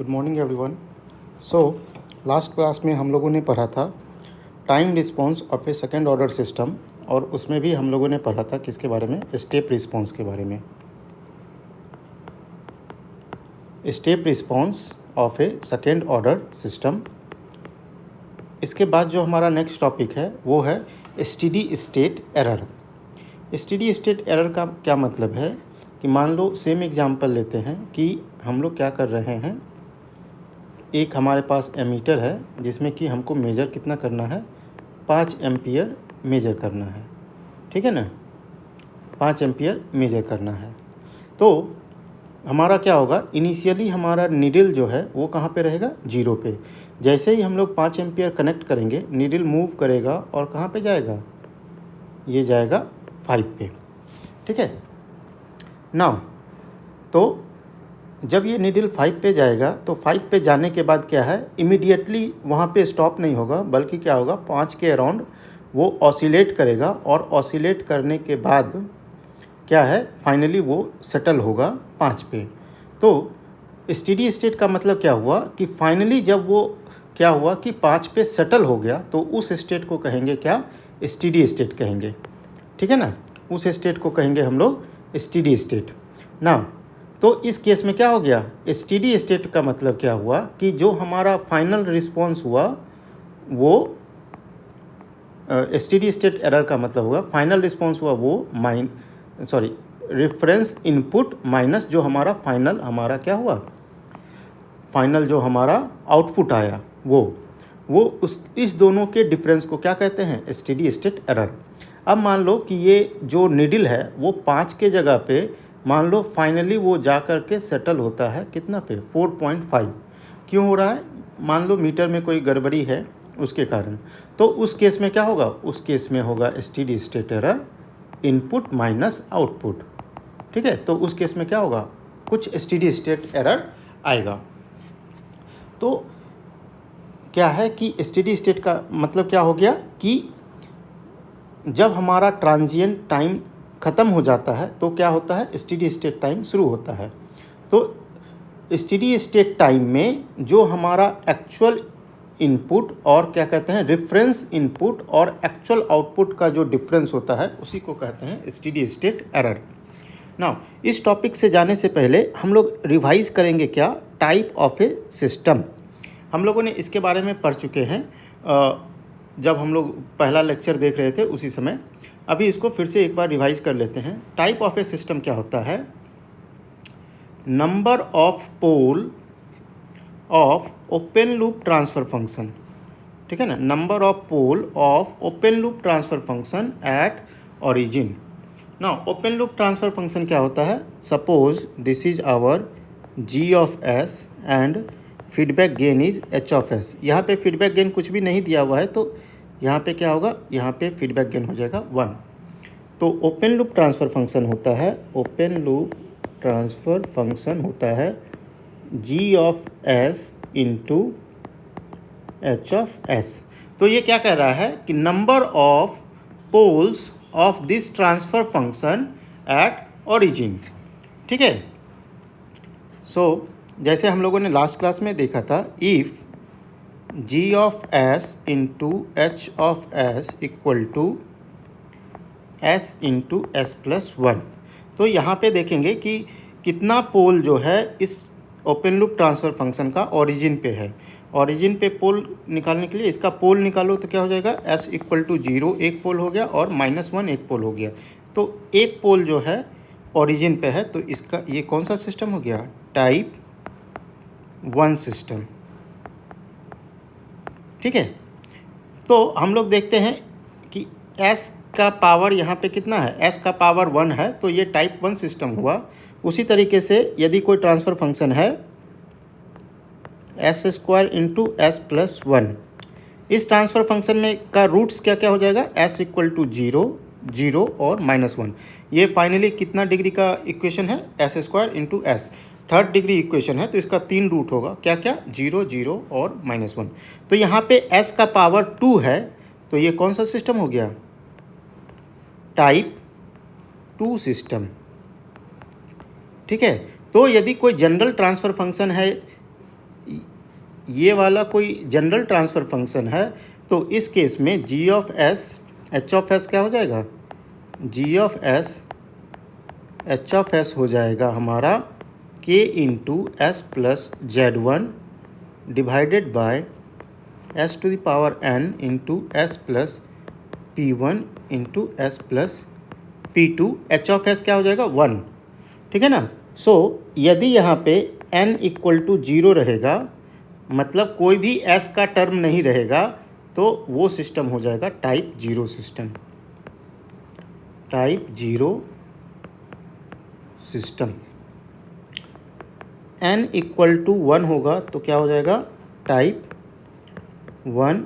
Good morning everyone. So last class में हम लोगों ने पढ़ा था time response of A second order system, और उसमें भी हम लोगों ने पढ़ा था किसके बारे में, स्टेप रिस्पॉन्स के बारे में। Step response of A second order system. इसके बाद जो हमारा नेक्स्ट टॉपिक है वो है steady state error. Steady state error का क्या मतलब है कि मान लो सेम एग्जांपल लेते हैं कि हम लोग क्या कर रहे हैं, एक हमारे पास एमीटर है जिसमें कि हमको मेजर कितना करना है, 5 एम्पियर मेजर करना है, ठीक है ना, 5 एम्पियर मेजर करना है। तो हमारा क्या होगा, इनिशियली हमारा नीडल जो है वो कहाँ पे रहेगा, 0 पे। जैसे ही हम लोग 5 एम्पियर कनेक्ट करेंगे नीडल मूव करेगा और कहाँ पे जाएगा, ये जाएगा 5 पे, ठीक है ना। तो जब ये नीडल 5 पे जाएगा तो 5 पे जाने के बाद क्या है, इमीडिएटली वहाँ पे स्टॉप नहीं होगा, बल्कि क्या होगा, 5 के अराउंड वो ऑसिलेट करेगा, और ऑसिलेट करने के बाद क्या है, फाइनली वो सेटल होगा 5 पे। तो स्टेडी स्टेट का मतलब क्या हुआ कि फाइनली जब वो क्या हुआ कि 5 पे सेटल हो गया, तो उस स्टेट को कहेंगे क्या, स्टेडी स्टेट कहेंगे, ठीक है ना। उस स्टेट को कहेंगे हम लोग स्टेडी स्टेट ना। तो इस केस में क्या हो गया, स्टेडी स्टेट का मतलब क्या हुआ कि जो हमारा फाइनल रिस्पॉन्स हुआ वो स्टेडी स्टेट एरर का मतलब हुआ फाइनल रिस्पॉन्स हुआ वो रेफरेंस इनपुट माइनस जो हमारा फाइनल हमारा क्या हुआ, फाइनल जो हमारा आउटपुट आया वो इस दोनों के डिफरेंस को क्या कहते हैं, स्टेडी स्टेट एरर। अब मान लो कि ये जो नीडल है वो 5 के जगह पे मान लो फाइनली वो जा कर के सेटल होता है कितना पे, 4.5। क्यों हो रहा है, मान लो मीटर में कोई गड़बड़ी है उसके कारण। तो उस केस में क्या होगा, उस केस में होगा steady state error input minus output, ठीक है। तो उस केस में क्या होगा, कुछ स्टेडी स्टेट एरर आएगा। तो क्या है कि स्टेडी स्टेट का मतलब क्या हो गया कि जब हमारा ट्रांजिएंट टाइम ख़त्म हो जाता है तो क्या होता है, स्टेडी स्टेट टाइम शुरू होता है। तो स्टेडी स्टेट टाइम में जो हमारा एक्चुअल इनपुट और क्या कहते हैं, रेफरेंस इनपुट और एक्चुअल आउटपुट का जो डिफरेंस होता है उसी को कहते हैं स्टेडी स्टेट एरर। नाउ इस टॉपिक से जाने से पहले हम लोग रिवाइज करेंगे क्या, टाइप ऑफ ए सिस्टम। हम लोगों ने इसके बारे में पढ़ चुके हैं जब हम लोग पहला लेक्चर देख रहे थे उसी समय। अभी इसको फिर से एक बार रिवाइज कर लेते हैं। टाइप ऑफ ए सिस्टम क्या होता है, number of pole of open loop transfer function, ठीक है ना, number of pole of open loop transfer function at origin. ना ओपन लूप ट्रांसफ़र फंक्शन क्या होता है, suppose this is our G of S and feedback gain is H of S. यहाँ पे feedback gain कुछ भी नहीं दिया हुआ है, तो यहाँ पे क्या होगा, यहाँ पे फीडबैक गेन हो जाएगा 1। तो ओपन लूप ट्रांसफ़र फंक्शन होता है, ओपन लूप ट्रांसफ़र फंक्शन होता है G of S into H of S. तो ये क्या कह रहा है कि number of poles of this transfer function at origin, ठीक है। सो जैसे हम लोगों ने लास्ट क्लास में देखा था, if G of S into H of S equal to S into S plus 1। तो यहाँ पे देखेंगे कि कितना पोल जो है इस ओपन लूप ट्रांसफ़र फंक्शन का ओरिजिन पे है। ओरिजिन पे पोल निकालने के लिए इसका पोल निकालो तो क्या हो जाएगा, एस इक्वल टू 0 एक पोल हो गया और -1 एक पोल हो गया। तो एक पोल जो है ओरिजिन पे है, तो इसका ये कौन सा सिस्टम हो गया, टाइप 1 सिस्टम, ठीक है। तो हम लोग देखते हैं कि s का पावर यहाँ पे कितना है, s का पावर 1 है, तो ये टाइप 1 सिस्टम हुआ। उसी तरीके से यदि कोई ट्रांसफ़र फंक्शन है S square into S plus 1, इस ट्रांसफ़र फंक्शन में का रूट्स क्या क्या हो जाएगा, s इक्वल टू 0 0 और -1। ये फाइनली कितना डिग्री का इक्वेशन है, S square into S, third degree equation है, तो इसका 3 रूट होगा, क्या क्या, 0 0 और -1। तो यहाँ पे s का पावर 2 है, तो ये कौन सा सिस्टम हो गया, टाइप 2 सिस्टम, ठीक है। तो यदि कोई जनरल ट्रांसफ़र फंक्शन है ये वाला कोई जनरल ट्रांसफ़र फंक्शन है तो इस केस में g of S H of S क्या हो जाएगा, g of S H of S हो जाएगा हमारा k into S plus z1 divided by S to the power n into S plus p1 into S plus p2। H of S क्या हो जाएगा 1, ठीक है ना। सो यदि यहाँ पे n इक्वल टू 0 रहेगा, मतलब कोई भी s का टर्म नहीं रहेगा, तो वो सिस्टम हो जाएगा type 0 system, type 0 system. n equal to 1 होगा तो क्या हो जाएगा, type 1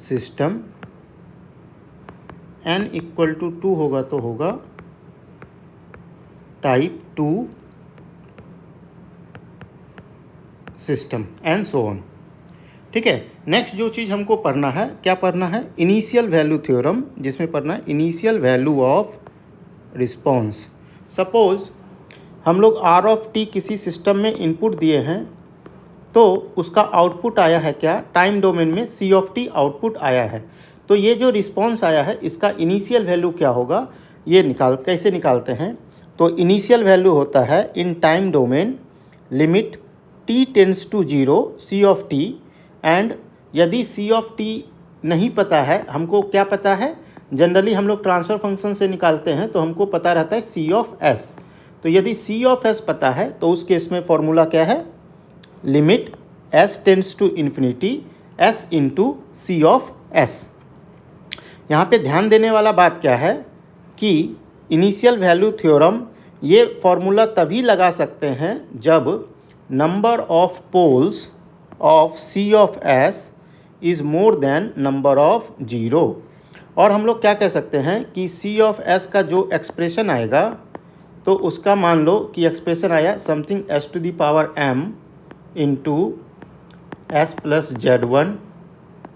system. n equal to 2 होगा तो होगा type 2 system and so on, ठीक है। नेक्स्ट जो चीज़ हमको पढ़ना है, क्या पढ़ना है, इनिशियल वैल्यू थ्योरम, जिसमें पढ़ना है initial value of response. Suppose हम लोग आर ऑफ टी किसी सिस्टम में इनपुट दिए हैं तो उसका आउटपुट आया है क्या, टाइम डोमेन में सी ऑफ टी आउटपुट आया है। तो ये जो रिस्पॉन्स आया है इसका इनिशियल वैल्यू क्या होगा, ये कैसे निकालते हैं। तो इनिशियल वैल्यू होता है in time domain limit t tends to 0 C of T, and यदि सी ऑफ टी नहीं पता है, हमको क्या पता है, जनरली हम लोग ट्रांसफ़र फंक्शन से निकालते हैं तो हमको पता रहता है सी ऑफ एस। तो यदि सी ऑफ एस पता है तो उस केस में फॉर्मूला क्या है, limit S tends to infinity S into C of S. यहाँ पे ध्यान देने वाला बात क्या है कि इनिशियल वैल्यू थ्योरम ये फॉर्मूला तभी लगा सकते हैं जब number of poles of C of S is more than number of 0। और हम लोग क्या कह सकते हैं कि सी ऑफ एस का जो एक्सप्रेशन आएगा तो उसका मान लो कि एक्सप्रेशन आया something S to the power m into S plus z1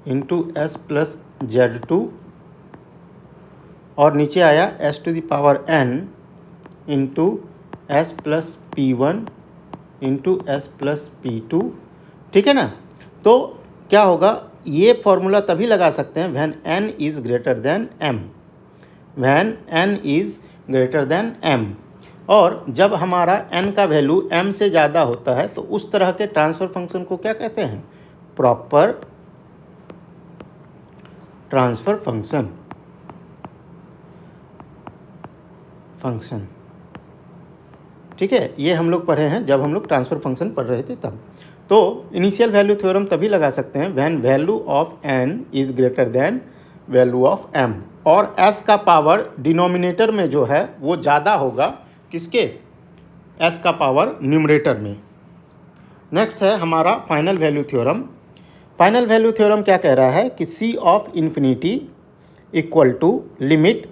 into S plus z2, और नीचे आया S to the power n into S plus p1 into S plus p2, ठीक है ना। तो क्या होगा, ये फॉर्मूला तभी लगा सकते हैं when n is greater than m, when n is greater than m। और जब हमारा n का वैल्यू m से ज़्यादा होता है तो उस तरह के ट्रांसफ़र फंक्शन को क्या कहते हैं, प्रॉपर ट्रांसफ़र फंक्शन, ठीक है। ये हम लोग पढ़े हैं जब हम लोग ट्रांसफ़र फंक्शन पढ़ रहे थे तब। तो इनिशियल वैल्यू थ्योरम तभी लगा सकते हैं when value of n is greater than value of m, और s का पावर डिनोमिनेटर में जो है वो ज़्यादा होगा किसके, s का पावर न्यूमरेटर में। नेक्स्ट है हमारा final value theorem. Final value theorem क्या कह रहा है कि c of infinity equal to limit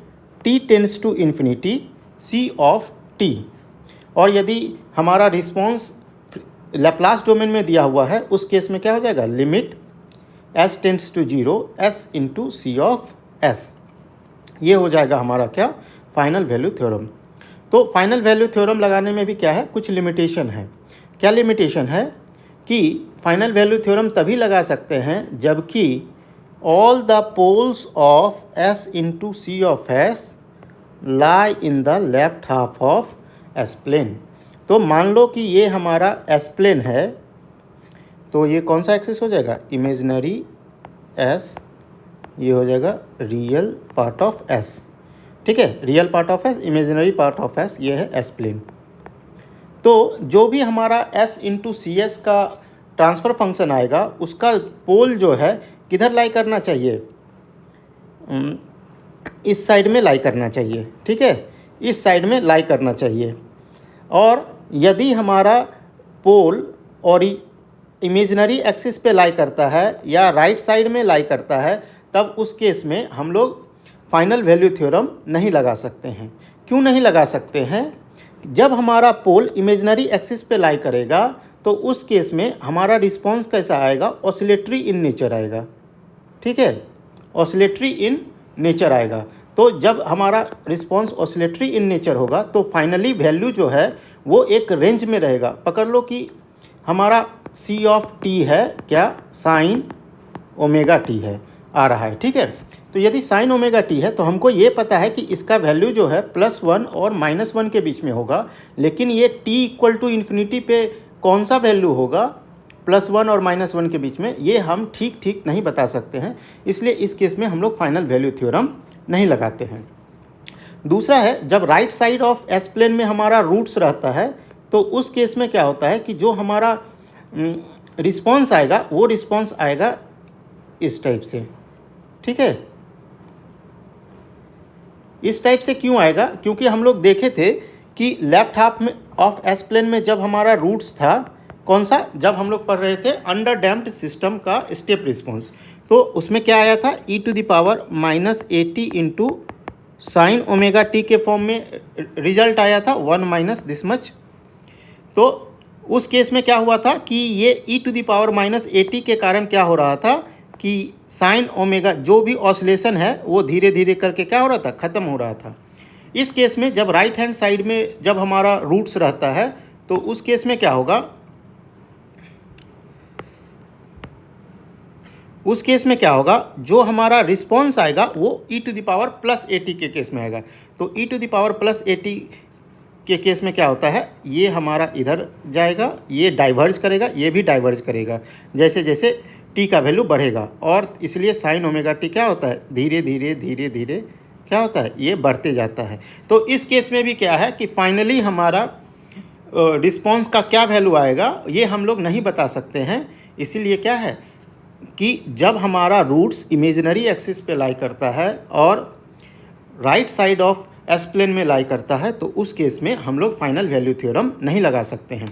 t tends to infinity c of t। और यदि हमारा रिस्पॉन्स लैप्लास डोमेन में दिया हुआ है उस केस में क्या हो जाएगा, limit s tends to 0 s into C of s। ये हो जाएगा हमारा क्या, फाइनल वैल्यू थ्योरम। तो फाइनल वैल्यू थ्योरम लगाने में भी क्या है, कुछ लिमिटेशन है। क्या लिमिटेशन है कि फाइनल वैल्यू थ्योरम तभी लगा सकते हैं जबकि all the poles of s into C of s lie in the left half of S plane. तो मान लो कि ये हमारा एस प्लेन है, तो ये कौन सा एक्सिस हो जाएगा, इमेजिनरी एस, ये हो जाएगा रियल पार्ट ऑफ एस, ठीक है। Real part of S, imaginary part of s, ये है एस प्लेन। तो जो भी हमारा एस इंटू सी एस का ट्रांसफ़र फंक्शन आएगा उसका पोल जो है किधर लाई करना चाहिए, इस साइड में लाई करना चाहिए, ठीक है, इस साइड में लाई करना चाहिए। और यदि हमारा पोल और इमेजिनरी एक्सिस पे लाई करता है या राइट साइड में लाई करता है तब उस केस में हम लोग फाइनल वैल्यू थ्योरम नहीं लगा सकते हैं। क्यों नहीं लगा सकते हैं, जब हमारा पोल इमेजिनरी एक्सिस पे लाई करेगा तो उस केस में हमारा रिस्पॉन्स कैसा आएगा, ऑसिलेटरी इन नेचर आएगा, ठीक है, ऑसिलेटरी इन नेचर आएगा। तो जब हमारा रिस्पॉन्स ऑसिलेटरी इन नेचर होगा तो फाइनली वैल्यू जो है वो एक रेंज में रहेगा। पकड़ लो कि हमारा सी ऑफ टी है क्या, साइन ओमेगा टी है आ रहा है, ठीक है। तो यदि साइन ओमेगा टी है तो हमको ये पता है कि इसका वैल्यू जो है +1 और -1 के बीच में होगा, लेकिन ये t इक्वल टू इन्फिनिटी पे कौन सा वैल्यू होगा +1 और -1 के बीच में, ये हम ठीक नहीं बता सकते हैं। इसलिए इस केस में हम लोग फाइनल वैल्यू थ्योरम नहीं लगाते हैं। दूसरा है, जब right side of S plane में हमारा रूट्स रहता है तो उस केस में क्या होता है कि जो हमारा रिस्पॉन्स आएगा वो रिस्पॉन्स आएगा इस टाइप से, ठीक है। इस टाइप से क्यों आएगा, क्योंकि हम लोग देखे थे कि लेफ्ट हाफ में ऑफ एस प्लेन में जब हमारा रूट्स था कौन सा, जब हम लोग पढ़ रहे थे अंडर डैम्प्ड सिस्टम का स्टेप रिस्पॉन्स, तो उसमें क्या आया था e⁻−80 into sine omega T के फॉर्म में रिजल्ट आया था 1 माइनस दिस मच। तो उस केस में क्या हुआ था कि ये e⁻−80 के कारण क्या हो रहा था कि साइन ओमेगा जो भी ऑसिलेशन है वो धीरे धीरे करके क्या हो रहा था, ख़त्म हो रहा था। इस केस में जब राइट हैंड साइड में जब हमारा रूट्स रहता है तो उस केस में क्या होगा, उस केस में क्या होगा, जो हमारा रिस्पॉन्स आएगा वो e⁻+80 के केस में आएगा। तो e⁻+80 के केस में क्या होता है, ये हमारा इधर जाएगा, ये डाइवर्ज करेगा, ये भी डाइवर्ज करेगा जैसे जैसे t का वैल्यू बढ़ेगा, और इसलिए साइन ओमेगा टी क्या होता है, धीरे धीरे क्या होता है, ये बढ़ते जाता है। तो इस केस में भी क्या है कि फाइनली हमारा रिस्पॉन्स का क्या वैल्यू आएगा ये हम लोग नहीं बता सकते हैं। इसीलिए क्या है कि जब हमारा रूट्स इमेजिनरी एक्सिस पे लाई करता है और right side of S plane में लाई करता है तो उस केस में हम लोग फाइनल वैल्यू थ्योरम नहीं लगा सकते हैं।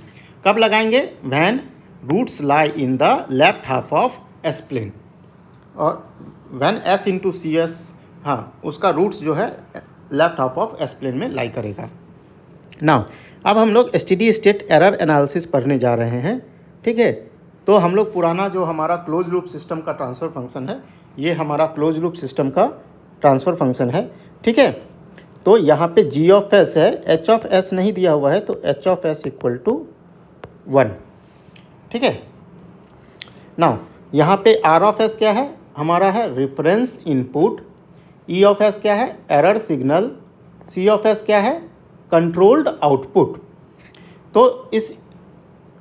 कब लगाएंगे, when roots lie in the left half of S plane, और when S into C S, हाँ उसका रूट्स जो है left half of S plane में लाई करेगा। नाउ अब हम लोग स्टेडी स्टेट एरर एनालिसिस पढ़ने जा रहे हैं, ठीक है। तो हम लोग पुराना जो हमारा क्लोज लूप सिस्टम का ट्रांसफ़र फंक्शन है, ये हमारा क्लोज लूप सिस्टम का ट्रांसफ़र फंक्शन है, ठीक है। तो यहाँ पे g ऑफ s है, h ऑफ s नहीं दिया हुआ है, तो h of s equal to 1, ठीक है। नाउ यहाँ पे r ऑफ s क्या है, हमारा है reference input, e of s क्या है, error signal, c of s क्या है, कंट्रोल्ड आउटपुट। तो इस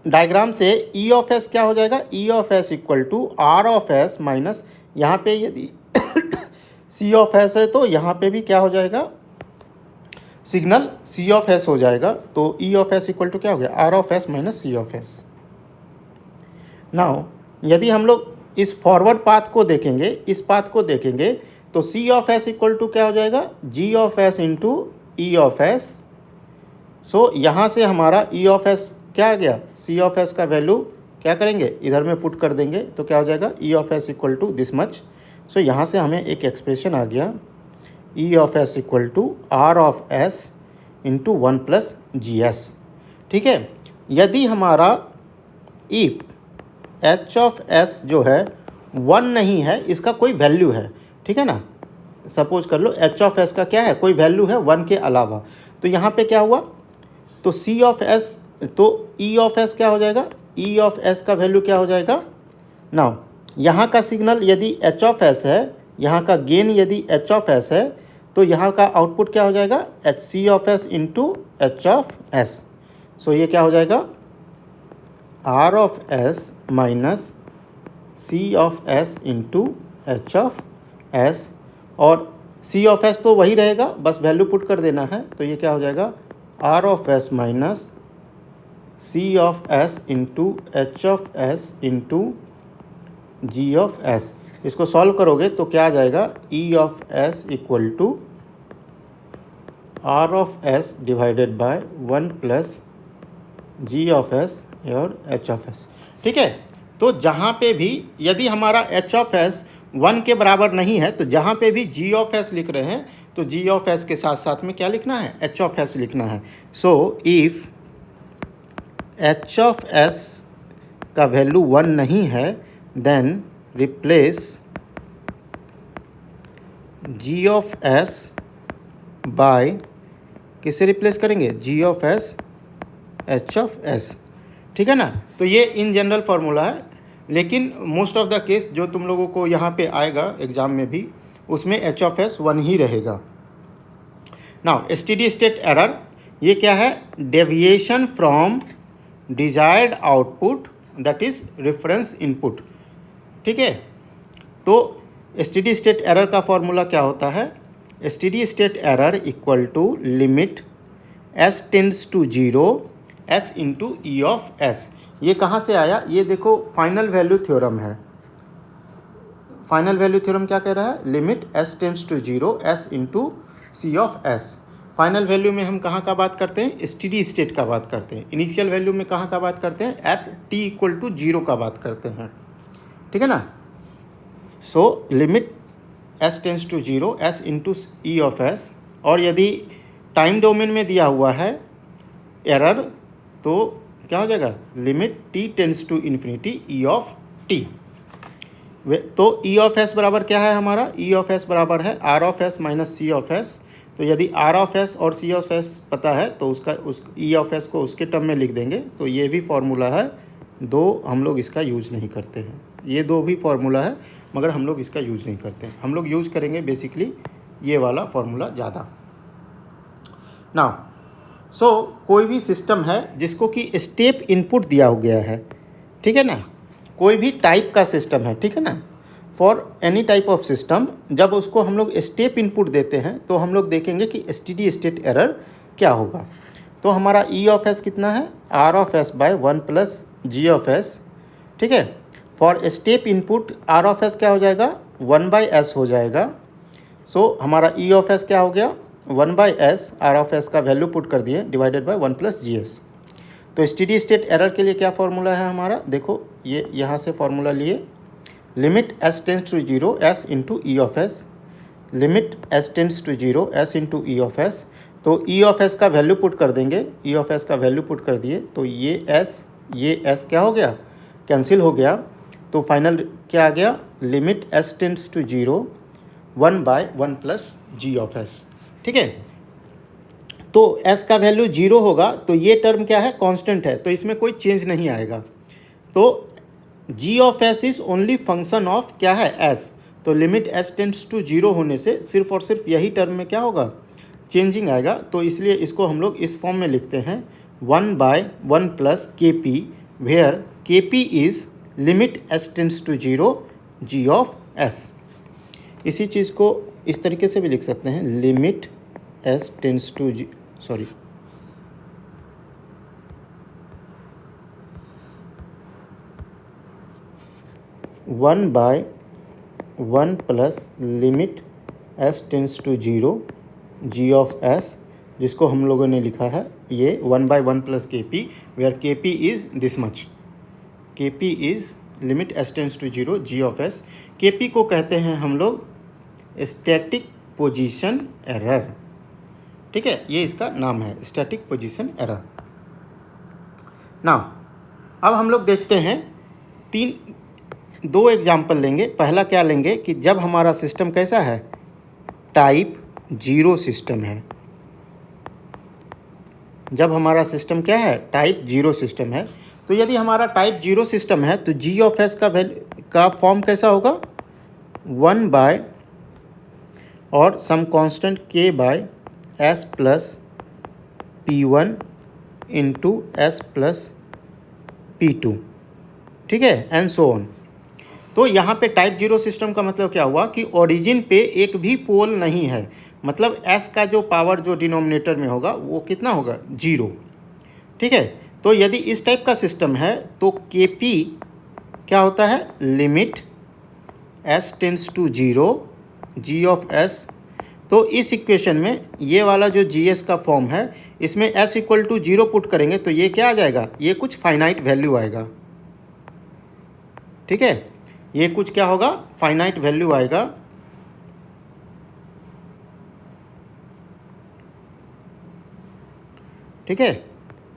डायग्राम से E ऑफ s क्या हो जाएगा, E of s equal to R of s minus, यहाँ पे यदि C ऑफ s है तो यहाँ पे भी क्या हो जाएगा, सिग्नल C ऑफ s हो जाएगा। तो E of s equal to क्या हो गया, R of s minus C of s। Now यदि हम लोग इस फॉरवर्ड पाथ को देखेंगे, इस पाथ को देखेंगे तो C of s equal to क्या हो जाएगा, G of s into E of s। So यहाँ से हमारा E ऑफ s क्या आ गया, C ऑफ s का वैल्यू क्या करेंगे, इधर में पुट कर देंगे तो क्या हो जाएगा, E of s equal to this much. So यहाँ से हमें एक एक्सप्रेशन आ गया, E of s equal to R of s into 1 plus GS, ठीक है। यदि हमारा इफ़ H ऑफ s जो है 1 नहीं है, इसका कोई वैल्यू है, ठीक है ना, सपोज कर लो H ऑफ s का क्या है, कोई वैल्यू है 1 के अलावा, तो यहाँ पे क्या हुआ, तो C ऑफ s, तो E ऑफ s क्या हो जाएगा, E ऑफ s का वैल्यू क्या हो जाएगा। नाउ यहाँ का सिग्नल यदि H ऑफ s है, यहाँ का गेन यदि H ऑफ s है, तो यहाँ का आउटपुट क्या हो जाएगा, C of s into H of s। सो ये क्या हो जाएगा, R of s minus C of s into H of s, और C ऑफ s तो वही रहेगा, बस वैल्यू पुट कर देना है। तो ये क्या हो जाएगा, R of s minus C of s into H of s into G of s। इसको सॉल्व करोगे तो क्या आ जाएगा, E of s equal to R of s divided by 1 plus G of s और H ऑफ s, ठीक है। तो जहाँ पे भी यदि हमारा H ऑफ s 1 के बराबर नहीं है, तो जहाँ पे भी G ऑफ s लिख रहे हैं तो G ऑफ s के साथ साथ में क्या लिखना है, H ऑफ s लिखना है। So if H of s का वैल्यू 1 नहीं है, then replace G of s by, किससे रिप्लेस करेंगे, G of s H of s, ठीक है ना। तो ये इन जनरल फार्मूला है, लेकिन मोस्ट ऑफ द केस जो तुम लोगों को यहाँ पे आएगा एग्जाम में भी, उसमें एच ऑफ एस 1 ही रहेगा। नाउ स्टेडी स्टेट एरर ये क्या है? Deviation from desired output that is reference input. ठीक है, तो स्टेडी स्टेट एरर का फॉर्मूला क्या होता है? Steady state error equal to limit S tends to 0 S into E of s. ये कहाँ से आया? ये देखो फाइनल वैल्यू थ्योरम है। फाइनल वैल्यू थ्योरम क्या कह रहा है? Limit S tends to 0 S into C of s. Final value में हम कहाँ का बात करते हैं? स्टेडी स्टेट का बात करते हैं। इनिशियल वैल्यू में कहाँ का बात करते हैं? एट टी इक्वल टू 0 का बात करते हैं। ठीक है ना। So limit S tends to 0 S into E of s, और यदि टाइम डोमेन में दिया हुआ है एरर तो क्या हो जाएगा? Limit t tends to infinity E of t. तो ई ऑफ एस बराबर क्या है हमारा? ई ऑफ एस बराबर है R of s minus C of S. तो यदि आर ऑफ एस और सी ऑफ एस पता है तो उस ई ऑफ एस को उसके टर्म में लिख देंगे। तो ये भी फार्मूला है, दो हम लोग इसका यूज़ नहीं करते हैं। ये दो भी फार्मूला है मगर हम लोग इसका यूज़ नहीं करते हैं। हम लोग यूज़ करेंगे बेसिकली ये वाला फार्मूला ज़्यादा। नाउ कोई भी सिस्टम है जिसको कि स्टेप इनपुट दिया हो गया है, ठीक है ना, कोई भी टाइप का सिस्टम है, ठीक है ना, for any type of system, जब उसको हम लोग स्टेप इनपुट देते हैं तो हम लोग देखेंगे कि स्टेडी स्टेट एरर क्या होगा। तो हमारा ई ऑफ एस कितना है? R of s by 1 plus G of s. ठीक है, for step input R of S क्या हो जाएगा? 1 बाय एस हो जाएगा। सो हमारा ई ऑफ एस क्या हो गया? 1 by s, R of s का वैल्यू पुट कर दिए, divided by 1 plus G s. तो स्टेडी स्टेट एरर के लिए क्या फार्मूला है हमारा? देखो ये यहाँ से फार्मूला लिए, limit S tends to 0 S into E of s, limit S tends to 0 S into E of S. तो ई ऑफ एस का वैल्यू पुट कर देंगे, ई ऑफ एस का वैल्यू पुट कर दिए तो ये एस क्या हो गया? कैंसिल हो गया। तो फाइनल क्या आ गया? Limit S tends to 0 1 by 1 plus G of s. ठीक है, तो s का वैल्यू 0 होगा तो ये टर्म क्या है? कांस्टेंट है, तो इसमें कोई चेंज नहीं आएगा। तो g of s is only function of क्या है? s। तो लिमिट s टेंड्स टू 0 होने से सिर्फ और सिर्फ यही टर्म में क्या होगा? चेंजिंग आएगा। तो इसलिए इसको हम लोग इस फॉर्म में लिखते हैं 1 by 1 plus K P, where K P is limit s tends to 0 g of s। इसी चीज़ को इस तरीके से भी लिख सकते हैं, limit s tends to 1 by 1 plus limit s tends to 0 g of s, जिसको हम लोगों ने लिखा है ये 1 by 1 plus K P, where K P is this much. K P is limit s tends to 0 g of s। K P को कहते हैं हम लोग स्टैटिक पोजीशन एरर। ठीक है, ये इसका नाम है, स्टैटिक पोजीशन एरर। नाउ अब हम लोग देखते हैं दो एग्जाम्पल लेंगे। पहला क्या लेंगे कि जब हमारा सिस्टम कैसा है? टाइप 0 सिस्टम है। जब हमारा सिस्टम क्या है? टाइप 0 सिस्टम है। तो यदि हमारा टाइप 0 सिस्टम है तो जी ऑफ एस का फॉर्म कैसा होगा? 1 बाय और some constant k by s plus P1 into S plus P2। ठीक है, एंड सो ऑन। तो यहाँ पे टाइप 0 सिस्टम का मतलब क्या हुआ कि ओरिजिन पे एक भी पोल नहीं है, मतलब s का जो पावर जो डिनोमिनेटर में होगा वो कितना होगा? 0। ठीक है, तो यदि इस टाइप का सिस्टम है तो Kp क्या होता है? Limit s tends to 0 g of s। तो इस इक्वेशन में ये वाला जो GS का फॉर्म है, इसमें s इक्वल टू 0 पुट करेंगे तो ये क्या आ जाएगा? ये कुछ फाइनाइट वैल्यू आएगा। ठीक है, ये कुछ क्या होगा? फाइनाइट वैल्यू आएगा। ठीक है,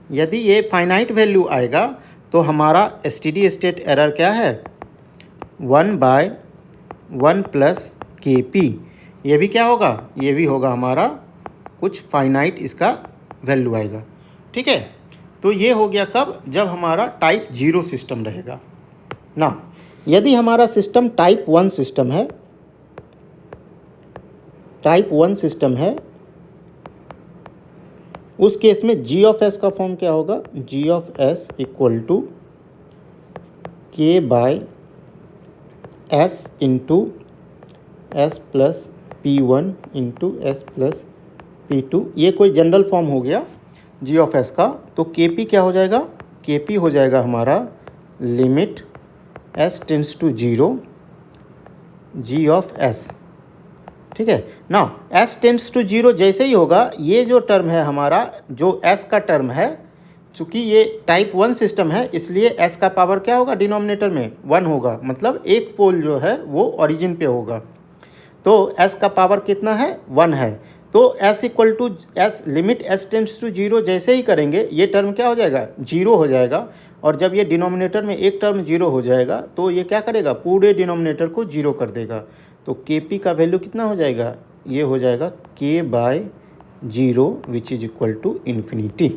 यदि ये फाइनाइट वैल्यू आएगा तो हमारा स्टेडी स्टेट एरर क्या है? 1 बाय 1 प्लस के पी। ये भी क्या होगा? ये भी होगा हमारा कुछ फाइनाइट इसका वैल्यू आएगा। ठीक है, तो ये हो गया कब, जब हमारा टाइप 0 सिस्टम रहेगा ना। यदि हमारा सिस्टम टाइप 1 सिस्टम है, टाइप 1 सिस्टम है, उस केस में जी ऑफ एस का फॉर्म क्या होगा, G of S equal to K by S into S plus P one into S plus P two. ये कोई जनरल फॉर्म हो गया जी ऑफ एस का। तो के पी क्या हो जाएगा, के पी हो जाएगा हमारा limit S tends to 0 G of s. ठीक है ना, एस टेंड्स टू 0 जैसे ही होगा, ये जो टर्म है हमारा, जो एस का टर्म है, चूँकि ये टाइप 1 सिस्टम है इसलिए एस का पावर क्या होगा डिनोमिनेटर में 1 होगा, मतलब एक पोल जो है वो ओरिजिन पे होगा। तो एस का पावर कितना है, 1 है। तो s equal to s limit S tends to 0 जैसे ही करेंगे ये टर्म क्या हो जाएगा, 0 हो जाएगा। और जब ये डिनोमिनेटर में एक टर्म 0 हो जाएगा तो ये क्या करेगा, पूरे डिनोमिनेटर को 0 कर देगा। तो के पी का वैल्यू कितना हो जाएगा, ये हो जाएगा K by 0 which is equal to infinity.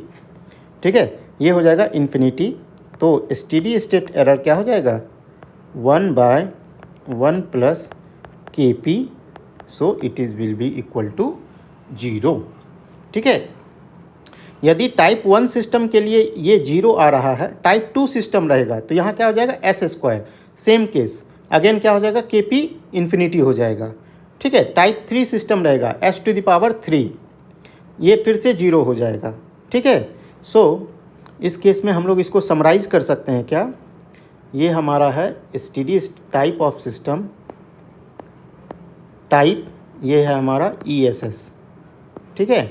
ठीक है, ये हो जाएगा इन्फिनिटी। तो स्टेडी स्टेट एरर क्या हो जाएगा, 1/1 plus K P, so it is will be equal to 0। ठीक है, यदि टाइप 1 सिस्टम के लिए ये 0 आ रहा है, टाइप 2 सिस्टम रहेगा तो यहाँ क्या हो जाएगा, S square. Same case again क्या हो जाएगा, के पी इन्फिनिटी हो जाएगा। ठीक है, टाइप 3 सिस्टम रहेगा एस टू द पावर 3, ये फिर से 0 हो जाएगा। ठीक है, सो इस केस में हम लोग इसको समराइज कर सकते हैं क्या, ये हमारा है steady type of system, type ये है हमारा ई एस एस। ठीक है,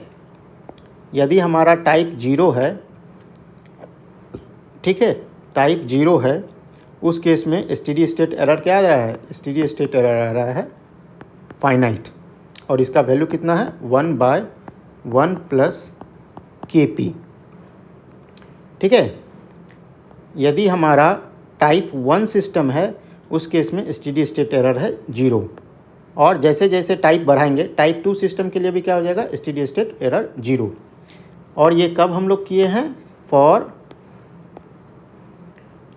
यदि हमारा टाइप 0 है, ठीक है, टाइप 0 है, उस केस में स्टेडी स्टेट एरर क्या आ रहा है, स्टेडी स्टेट एरर आ रहा है फाइनाइट, और इसका वैल्यू कितना है, 1/1 प्लस के पी। ठीक है, यदि हमारा टाइप 1 सिस्टम है उस केस में स्टेडी स्टेट एरर है 0, और जैसे जैसे टाइप बढ़ाएंगे, टाइप 2 सिस्टम के लिए भी क्या हो जाएगा, स्टेडी स्टेट एरर 0। और ये कब हम लोग किए हैं, for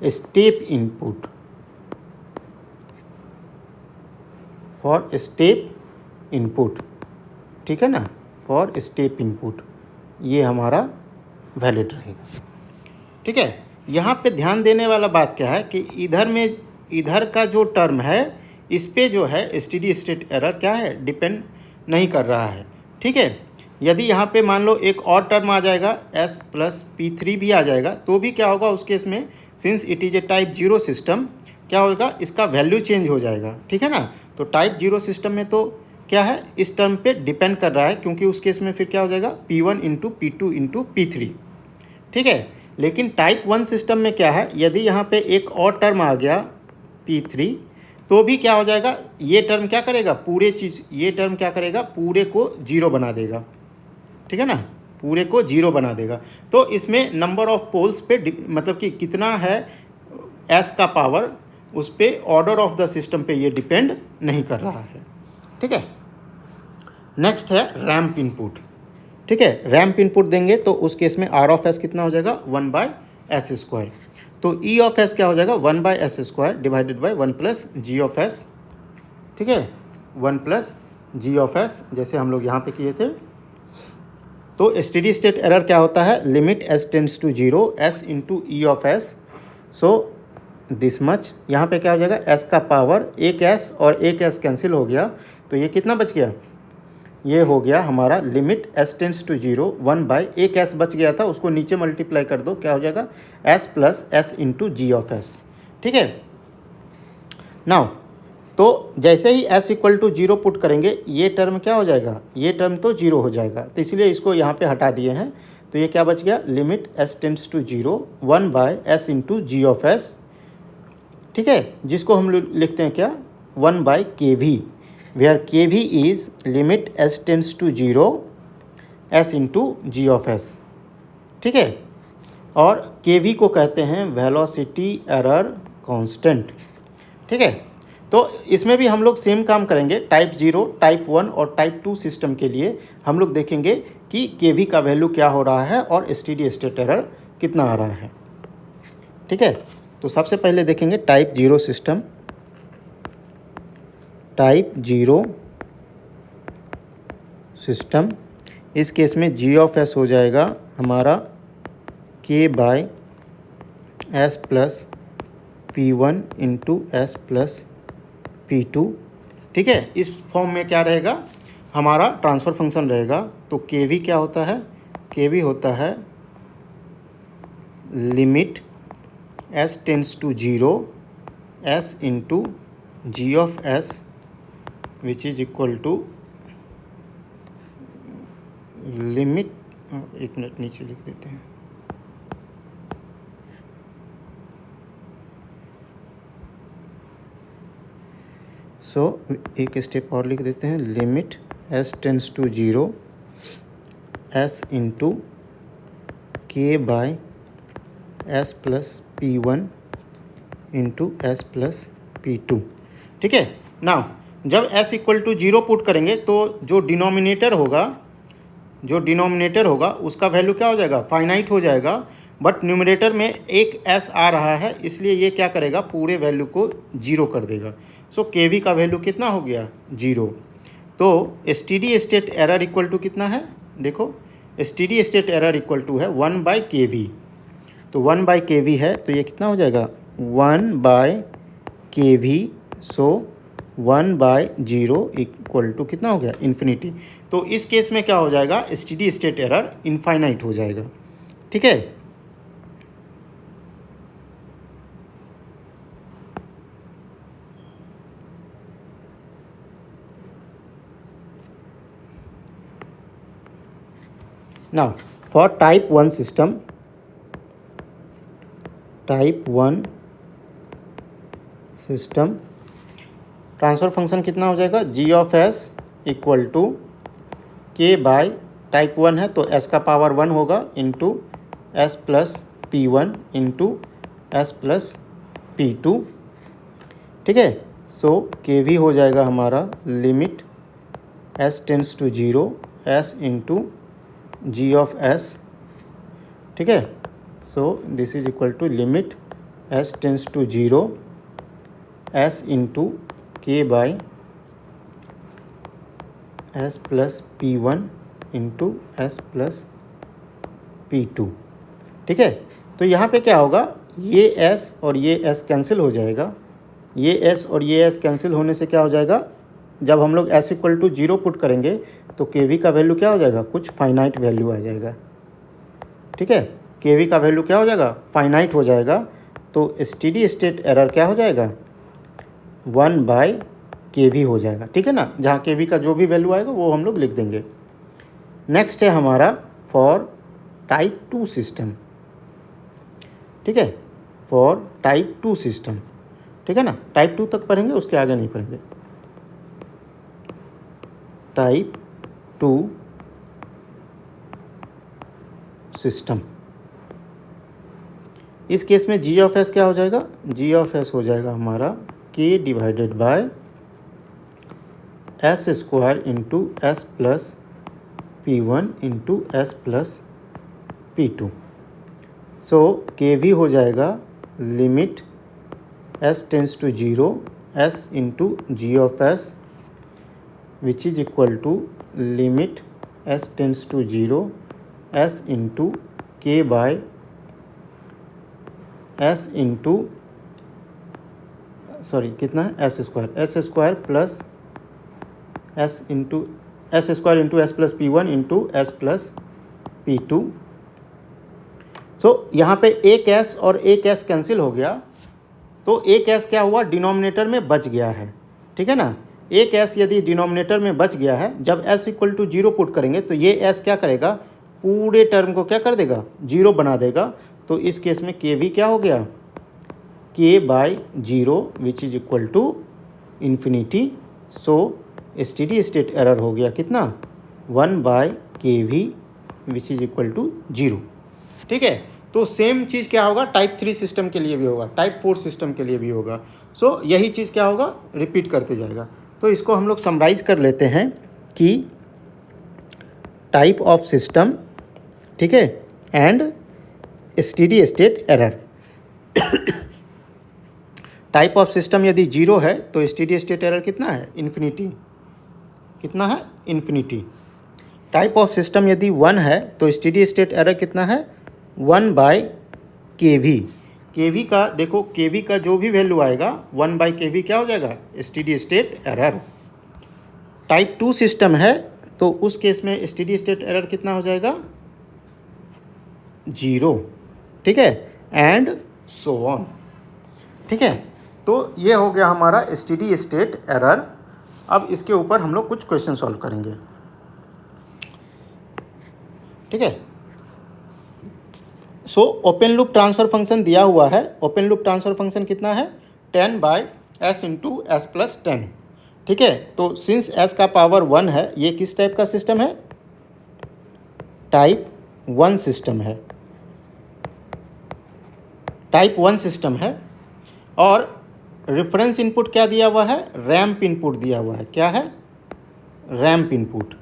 step input, for step input. ठीक है ना, फॉर स्टेप इनपुट ये हमारा वैलिड रहेगा। ठीक है, यहाँ पे ध्यान देने वाला बात क्या है कि इधर का जो टर्म है इस पे जो है स्टेडी स्टेट एरर क्या है, डिपेंड नहीं कर रहा है। ठीक है, यदि यहाँ पे मान लो एक और टर्म आ जाएगा s प्लस P3 भी आ जाएगा तो भी क्या होगा उस केस में, since it is A type 0 system, क्या होगा, इसका वैल्यू चेंज हो जाएगा। ठीक है ना, तो टाइप 0 सिस्टम में तो क्या है, इस टर्म पे डिपेंड कर रहा है, क्योंकि उस केस में फिर क्या हो जाएगा, P1 into P2 into P3। ठीक है, लेकिन टाइप 1 सिस्टम में क्या है, यदि यहाँ पे एक और टर्म आ गया P3 तो भी क्या हो जाएगा, ये टर्म क्या करेगा, पूरे चीज़, ये टर्म क्या करेगा, पूरे को 0 बना देगा। ठीक है ना, पूरे को 0 बना देगा। तो इसमें नंबर ऑफ पोल्स पे मतलब कि कितना है एस का पावर, उस पे ऑर्डर ऑफ द सिस्टम पे ये डिपेंड नहीं कर रहा है। ठीक है, नेक्स्ट है रैम्प इनपुट। ठीक है, रैम्प इनपुट देंगे तो उस केस में आर ऑफ एस कितना हो जाएगा, 1/s स्क्वायर। तो ई ऑफ एस क्या हो जाएगा, 1/s square divided by 1 plus G of s. ठीक है, 1 प्लस जी ऑफ एस, जैसे हम लोग यहाँ पे किए थे। तो स्टेडी स्टेट एरर क्या होता है, limit S tends to 0 S into E of s. So this much, यहाँ पे क्या हो जाएगा, एस का पावर, एक एस और एक एस कैंसिल हो गया, तो ये कितना बच गया, ये हो गया हमारा लिमिट एस टेंड्स टू 0 1/एक एस बच गया था, उसको नीचे मल्टीप्लाई कर दो, क्या हो जाएगा, s plus S into G of s. ठीक है, नाउ तो जैसे ही s इक्वल टू 0 पुट करेंगे ये टर्म क्या हो जाएगा, ये टर्म तो 0 हो जाएगा, तो इसलिए इसको यहाँ पे हटा दिए हैं। तो ये क्या बच गया, limit s tends to 0 1/s into G of s. ठीक है, जिसको हम लोग लिखते हैं क्या, 1/kv, where kv is limit s tends to 0 s into G of s. ठीक है, और kv को कहते हैं वेलोसिटी एरर कांस्टेंट। ठीक है, तो इसमें भी हम लोग सेम काम करेंगे, टाइप 0, टाइप 1 और टाइप 2 सिस्टम के लिए हम लोग देखेंगे कि kv का वैल्यू क्या हो रहा है और स्टेडी स्टेट एरर कितना आ रहा है। ठीक है, तो सबसे पहले देखेंगे टाइप 0 सिस्टम। टाइप 0 सिस्टम, इस केस में जी ऑफ एस हो जाएगा हमारा K by S plus P one into S plus P two. ठीक है, इस फॉर्म में क्या रहेगा, हमारा ट्रांसफ़र फंक्शन रहेगा। तो के वी क्या होता है, के वी होता है limit S tends to 0 S into G of S which is equal to limit, एक मिनट नीचे लिख देते हैं, एक स्टेप और लिख देते हैं, limit S tends to 0 S into K by S plus P one into S plus P two. ठीक है, नाउ जब s इक्वल टू 0 पुट करेंगे तो जो डिनोमिनेटर होगा उसका वैल्यू क्या हो जाएगा, फाइनाइट हो जाएगा। बट न्यूमरेटर में एक s आ रहा है, इसलिए ये क्या करेगा, पूरे वैल्यू को 0 कर देगा। सो के वी का वैल्यू कितना हो गया, 0। तो steady state error equal to कितना है, देखो steady state error equal to है 1/kV। तो 1/kV है, तो ये कितना हो जाएगा, 1/kV। सो 1/0 इक्वल टू कितना हो गया, इन्फिनिटी। तो इस केस में क्या हो जाएगा, स्टेडी स्टेट एरर इनफाइनाइट हो जाएगा। ठीक है, now for type 1 system, type 1 system transfer function कितना हो जाएगा, G of S equal to K by, type 1 है तो s का पावर 1 होगा into S plus P one into S plus P two. ठीक है, सो के वी हो जाएगा हमारा limit s tends to 0 s into G of s. ठीक है, so this is equal to limit s tends to 0 s into K by S plus P one into S plus P two. ठीक है, तो यहाँ पे क्या होगा, ये s और ये s कैंसिल हो जाएगा। ये s और ये s कैंसिल होने से क्या हो जाएगा, जब हम लोग s इक्वल टू 0 पुट करेंगे तो के वी का वैल्यू क्या हो जाएगा, कुछ फाइनाइट वैल्यू आ जाएगा। ठीक है, के वी का वैल्यू क्या हो जाएगा, फाइनाइट हो जाएगा। तो स्टेडी स्टेट एरर क्या हो जाएगा, 1/kV हो जाएगा। ठीक है ना, जहाँ के वी का जो भी वैल्यू आएगा वो हम लोग लिख देंगे। नेक्स्ट है हमारा फॉर टाइप 2 सिस्टम। ठीक है, फॉर टाइप 2 सिस्टम। ठीक है ना, टाइप 2 तक पढ़ेंगे, उसके आगे नहीं पढ़ेंगे। टाइप 2 सिस्टम, इस केस में जी ऑफ एस क्या हो जाएगा, जी ऑफ एस हो जाएगा हमारा K divided by S square into S plus P one into S plus P two. So K V हो जाएगा limit S tends to 0 S into G of S which is equal to limit S tends to 0 S into K by S into कितना है, S square plus S into S square into S plus P one into S plus P two. So यहाँ पे एक s और एक s cancel हो गया, तो एक s क्या हुआ, डिनोमिनेटर में बच गया है। ठीक है ना, एक s यदि डिनोमिनेटर में बच गया है, जब s इक्वल टू 0 पुट करेंगे तो ये s क्या करेगा, पूरे टर्म को क्या कर देगा, 0 बना देगा। तो इस केस में के वी क्या हो गया, k/0 which is equal to infinity. So steady state error हो गया कितना, 1/kV which is equal to 0। ठीक है, तो सेम चीज़ क्या होगा, टाइप 3 सिस्टम के लिए भी होगा, टाइप 4 सिस्टम के लिए भी होगा। सो यही चीज़ क्या होगा, रिपीट करते जाएगा। तो इसको हम लोग समराइज कर लेते हैं कि टाइप ऑफ सिस्टम, ठीक है, and steady state error. Type of system यदि 0 है तो स्टेडी स्टेट एरर कितना है? इन्फिनिटी। कितना है? इन्फिनिटी। टाइप ऑफ सिस्टम यदि 1 है तो स्टेडी स्टेट एरर कितना है? 1/kV। केवी का देखो, केवी का जो भी वैल्यू आएगा 1/kV क्या हो जाएगा? Steady state error. Type 2 system है तो उस केस में स्टेडी स्टेट एरर कितना हो जाएगा? 0। ठीक है, एंड सो ऑन। ठीक है, तो ये हो गया हमारा स्टेडी स्टेट एरर। अब इसके ऊपर हम लोग कुछ क्वेश्चन सॉल्व करेंगे। ठीक है, so open loop transfer function दिया हुआ है। ओपन लूप ट्रांसफर फंक्शन कितना है? 10/s into S plus 10। ठीक है, तो सिंस s का पावर 1 है, ये किस टाइप का सिस्टम है? टाइप 1 सिस्टम है। टाइप 1 सिस्टम है और रेफरेंस इनपुट क्या दिया हुआ है? रैंप इनपुट दिया हुआ है। क्या है? Ramp input.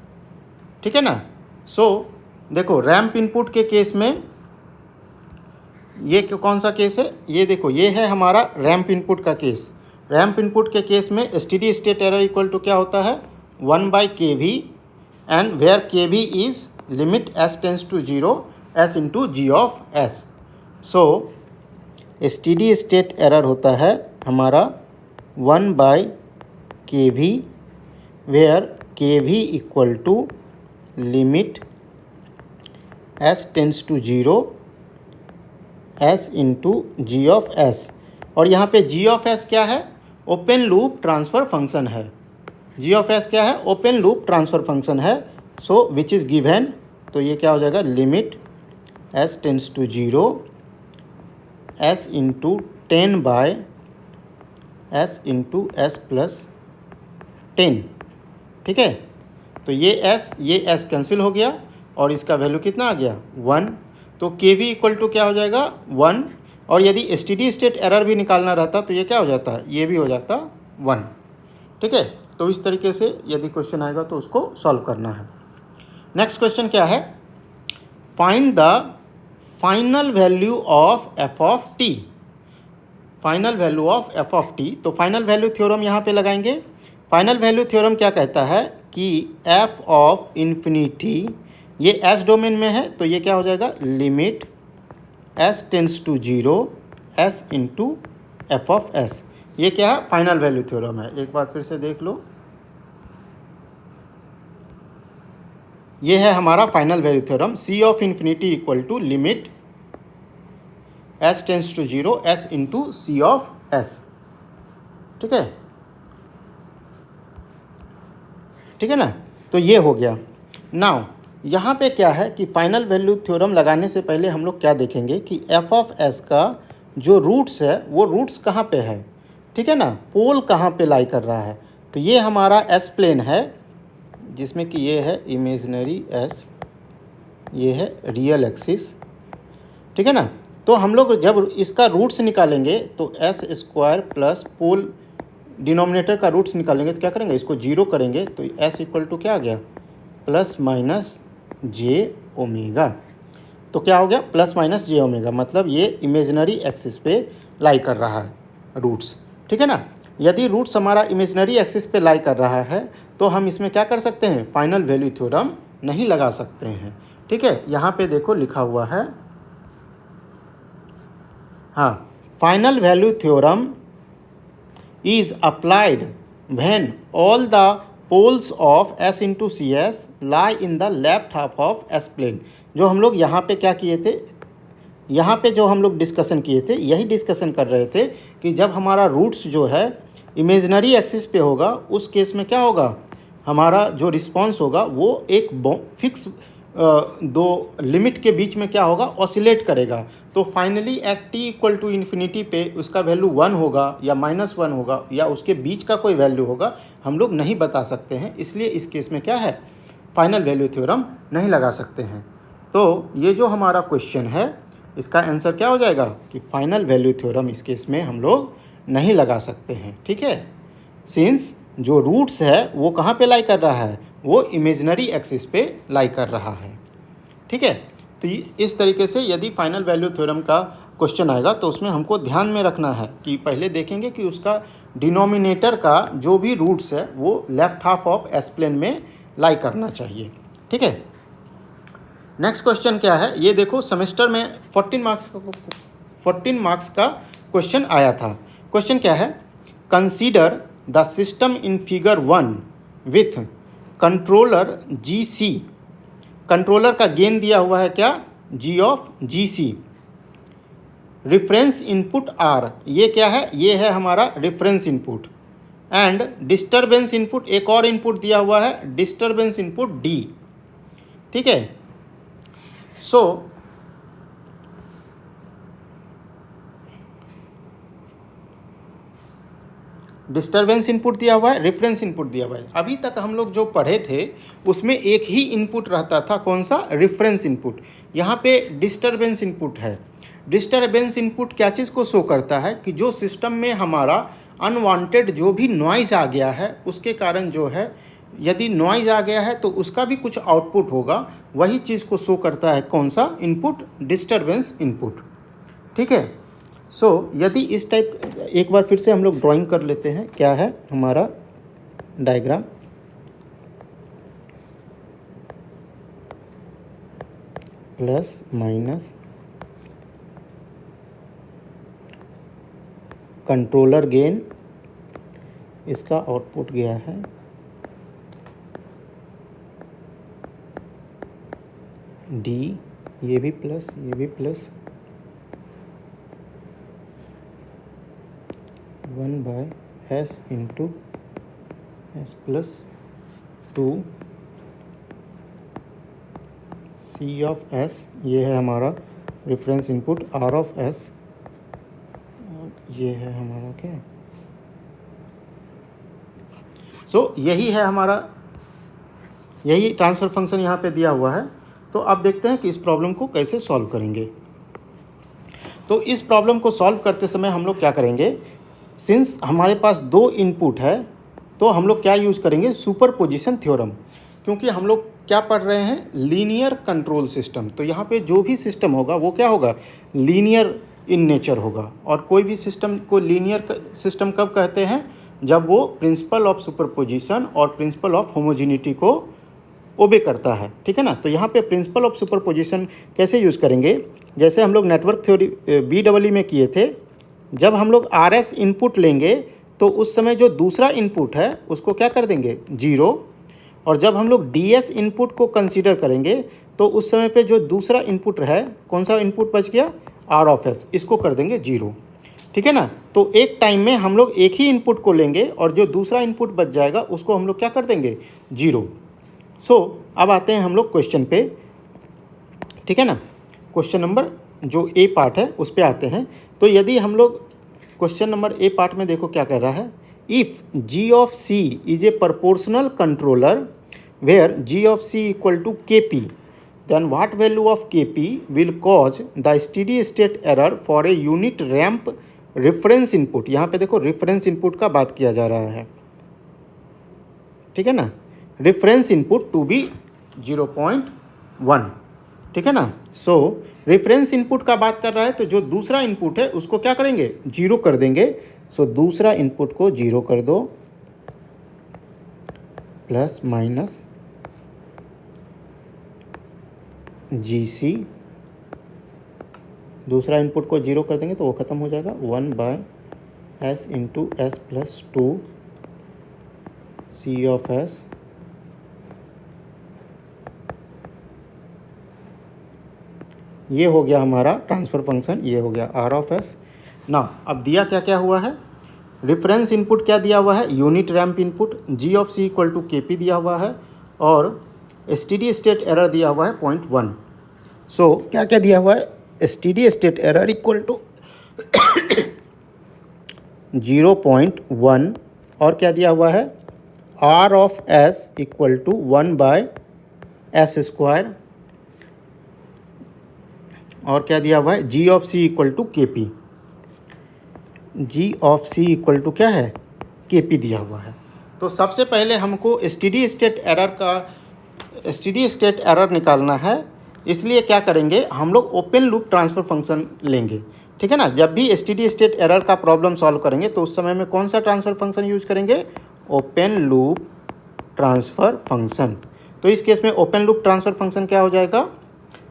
ठीक है ना। सो देखो, रैंप इनपुट के केस में ये कौन सा केस है? ये देखो, ये है हमारा रैंप इनपुट का केस। रैंप इनपुट के केस में steady state error equal to क्या होता है? 1/kV and where kV is limit s tends to 0 s into G of s। So steady state error होता है हमारा 1/kV where kV equal to limit s tends to 0 s into G of s। और यहाँ पे g of s क्या है? Open loop transfer function है। g of s क्या है? ओपन लूप ट्रांसफ़र फंक्शन है। सो विच इज़ गिवन, तो ये क्या हो जाएगा? Limit s tends to 0 s into 10/s into s plus 10। ठीक है, तो ये s कैंसिल हो गया और इसका वैल्यू कितना आ गया? 1। तो kV इक्वल टू क्या हो जाएगा? 1। और यदि स्टेडी स्टेट एरर भी निकालना रहता तो ये क्या हो जाता है? ये भी हो जाता 1। ठीक है, तो इस तरीके से यदि क्वेश्चन आएगा तो उसको सॉल्व करना है। नेक्स्ट क्वेश्चन क्या है? Find the final value of f of t। Final value of f of t। तो फाइनल वैल्यू थ्योरम यहाँ पे लगाएंगे। फाइनल वैल्यू थ्योरम क्या कहता है कि f ऑफ इन्फिनिटी, ये s डोमेन में है तो ये क्या हो जाएगा? Limit s tends to 0 s into F of s। ये क्या है? फाइनल वैल्यू थ्योरम है। एक बार फिर से देख लो, ये है हमारा final value theorem. c of infinity equal to limit s tends to 0 s into c of s। ठीक है, ठीक है ना। तो ये हो गया। नाउ यहाँ पे क्या है कि फाइनल वैल्यू थ्योरम लगाने से पहले हम लोग क्या देखेंगे कि f ऑफ s का जो रूट्स है वो रूट्स कहाँ पे है? ठीक है ना, पोल कहाँ पे लाई कर रहा है? तो ये हमारा s प्लेन है जिसमें कि ये है इमेजिनरी s, ये है रियल एक्सिस। ठीक है ना। तो हम लोग जब इसका रूट्स निकालेंगे तो s² प्लस पोल डिनोमिनेटर का रूट्स निकालेंगे तो क्या करेंगे? इसको 0 करेंगे तो s इक्वल टू क्या आ गया? प्लस माइनस जे ओमेगा। तो क्या हो गया? प्लस माइनस जे ओमेगा, मतलब ये इमेजिनरी एक्सिस पे लाई कर रहा है रूट्स। ठीक है ना। यदि रूट्स हमारा इमेजिनरी एक्सिस पे लाई कर रहा है तो हम इसमें क्या कर सकते हैं? फाइनल वैल्यू थ्योरम नहीं लगा सकते हैं। ठीक है, यहाँ पे देखो लिखा हुआ है, हाँ, final value theorem is applied when all the poles of s into cs lie in the left half of s plane। जो हम लोग यहाँ पे क्या किए थे, यहाँ पे जो हम लोग डिस्कशन किए थे, यही डिस्कशन कर रहे थे कि जब हमारा रूट्स जो है इमेजिनरी एक्सिस पे होगा उस केस में क्या होगा? हमारा जो रिस्पॉन्स होगा वो एक फिक्स दो लिमिट के बीच में क्या होगा? ऑसिलेट करेगा। तो finally at t equal to infinity पे उसका वैल्यू 1 होगा या -1 होगा या उसके बीच का कोई वैल्यू होगा, हम लोग नहीं बता सकते हैं। इसलिए इस केस में क्या है? फाइनल वैल्यू थ्योरम नहीं लगा सकते हैं। तो ये जो हमारा क्वेश्चन है इसका आंसर क्या हो जाएगा कि फाइनल वैल्यू थ्योरम इस केस में हम लोग नहीं लगा सकते हैं। ठीक है, सिंस जो रूट्स है वो कहाँ पे लाई कर रहा है? वो इमेजिनरी एक्सिस पे लाई कर रहा है। ठीक है, तो इस तरीके से यदि फाइनल वैल्यू थ्योरम का क्वेश्चन आएगा तो उसमें हमको ध्यान में रखना है कि पहले देखेंगे कि उसका डिनोमिनेटर का जो भी रूट्स है वो left half of S plane में लाई करना चाहिए। ठीक है, नेक्स्ट क्वेश्चन क्या है ये देखो, सेमेस्टर में 14 मार्क्स का क्वेश्चन आया था। क्वेश्चन क्या है, consider the system in figure 1 with controller GC। Controller का गेन दिया हुआ है क्या, G of GC। Reference input R, ये क्या है, ये है हमारा reference input. And disturbance input, एक और इनपुट दिया हुआ है डिस्टर्बेंस इनपुट D। ठीक है, सो डिस्टर्बेंस इनपुट दिया हुआ है, रेफरेंस इनपुट दिया हुआ है। अभी तक हम लोग जो पढ़े थे उसमें एक ही इनपुट रहता था, कौन सा, रेफरेंस इनपुट। यहाँ पे डिस्टर्बेंस इनपुट है। डिस्टर्बेंस इनपुट क्या चीज़ को शो करता है कि जो सिस्टम में हमारा अनवांटेड जो भी नॉइज़ आ गया है उसके कारण जो है, यदि नॉइज़ आ गया है तो उसका भी कुछ आउटपुट होगा, वही चीज़ को शो करता है कौन सा इनपुट, डिस्टर्बेंस इनपुट। ठीक है, सो यदि इस टाइप, एक बार फिर से हम लोग ड्राइंग कर लेते हैं, क्या है हमारा diagram, plus minus controller gain, इसका आउटपुट गया है D, ये भी प्लस, ये भी plus, 1/s into S plus 2 C of S, ये है हमारा reference input R of S, ये है हमारा क्या, सो यही है हमारा, यही ट्रांसफर फंक्शन यहाँ पे दिया हुआ है। तो अब देखते हैं कि इस प्रॉब्लम को कैसे सॉल्व करेंगे। तो इस प्रॉब्लम को सॉल्व करते समय हम लोग क्या करेंगे, सिंस हमारे पास दो इनपुट है तो हम लोग क्या यूज़ करेंगे, सुपरपोजिशन थ्योरम। क्योंकि हम लोग क्या पढ़ रहे हैं, लीनियर कंट्रोल सिस्टम। तो यहाँ पे जो भी सिस्टम होगा वो क्या होगा, लीनियर इन नेचर होगा। और कोई भी सिस्टम को लीनियर सिस्टम कब कहते हैं, जब वो प्रिंसिपल ऑफ सुपरपोजिशन और प्रिंसिपल ऑफ होमोजेनिटी को ओबे करता है। ठीक है ना, तो यहाँ पे प्रिंसिपल ऑफ सुपरपोजिशन कैसे यूज़ करेंगे, जैसे हम लोग नेटवर्क थ्योरी BEE में किए थे, जब हम लोग RS इनपुट लेंगे तो उस समय जो दूसरा इनपुट है उसको क्या कर देंगे, 0। और जब हम लोग DS इनपुट को कंसीडर करेंगे तो उस समय पे जो दूसरा इनपुट है, कौन सा इनपुट बच गया, R ऑफ S, इसको कर देंगे 0। ठीक है ना, तो एक टाइम में हम लोग एक ही इनपुट को लेंगे और जो दूसरा इनपुट बच जाएगा उसको हम लोग क्या कर देंगे, 0। सो अब आते हैं हम लोग क्वेश्चन पे। ठीक है ना, क्वेश्चन नंबर जो A पार्ट है उस पे आते हैं। तो यदि हम लोग क्वेश्चन नंबर A पार्ट में देखो क्या कर रहा है, if G of C is a proportional controller where G of C equal to KP, then what value of KP will cause the steady state error for a unit ramp reference input। यहाँ पे देखो reference input का बात किया जा रहा है। ठीक है ना, रेफरेंस इनपुट टू बी 0.1। ठीक है ना, सो रेफरेंस इनपुट का बात कर रहा है तो जो दूसरा इनपुट है उसको क्या करेंगे, 0 कर देंगे। सो दूसरा इनपुट को 0 कर दो, प्लस माइनस GC, दूसरा इनपुट को 0 कर देंगे तो वो ख़त्म हो जाएगा, 1/s into S plus 2 C of S। ये हो गया हमारा ट्रांसफ़र फंक्शन, ये हो गया R ऑफ S। ना अब दिया क्या क्या हुआ है, रेफरेंस इनपुट क्या दिया हुआ है, unit ramp input G of C equal to KP दिया हुआ है, और स्टेडी स्टेट एरर दिया हुआ है 0.1। सो क्या क्या दिया हुआ है, steady state error equal to 0.1, और क्या दिया हुआ है, R of S equal to 1/s square, और क्या दिया हुआ है, G of C equal to KP। G of C equal to क्या है, KP दिया हुआ है। तो सबसे पहले हमको स्टेडी स्टेट एरर निकालना है इसलिए क्या करेंगे, हम लोग ओपन लूप ट्रांसफ़र फंक्शन लेंगे, ठीक है ना। जब भी स्टेडी स्टेट एरर का प्रॉब्लम सॉल्व करेंगे तो उस समय में कौन सा ट्रांसफ़र फंक्शन यूज करेंगे, ओपन लूप ट्रांसफ़र फंक्शन। तो इस केस में ओपन लूप ट्रांसफ़र फंक्शन क्या हो जाएगा,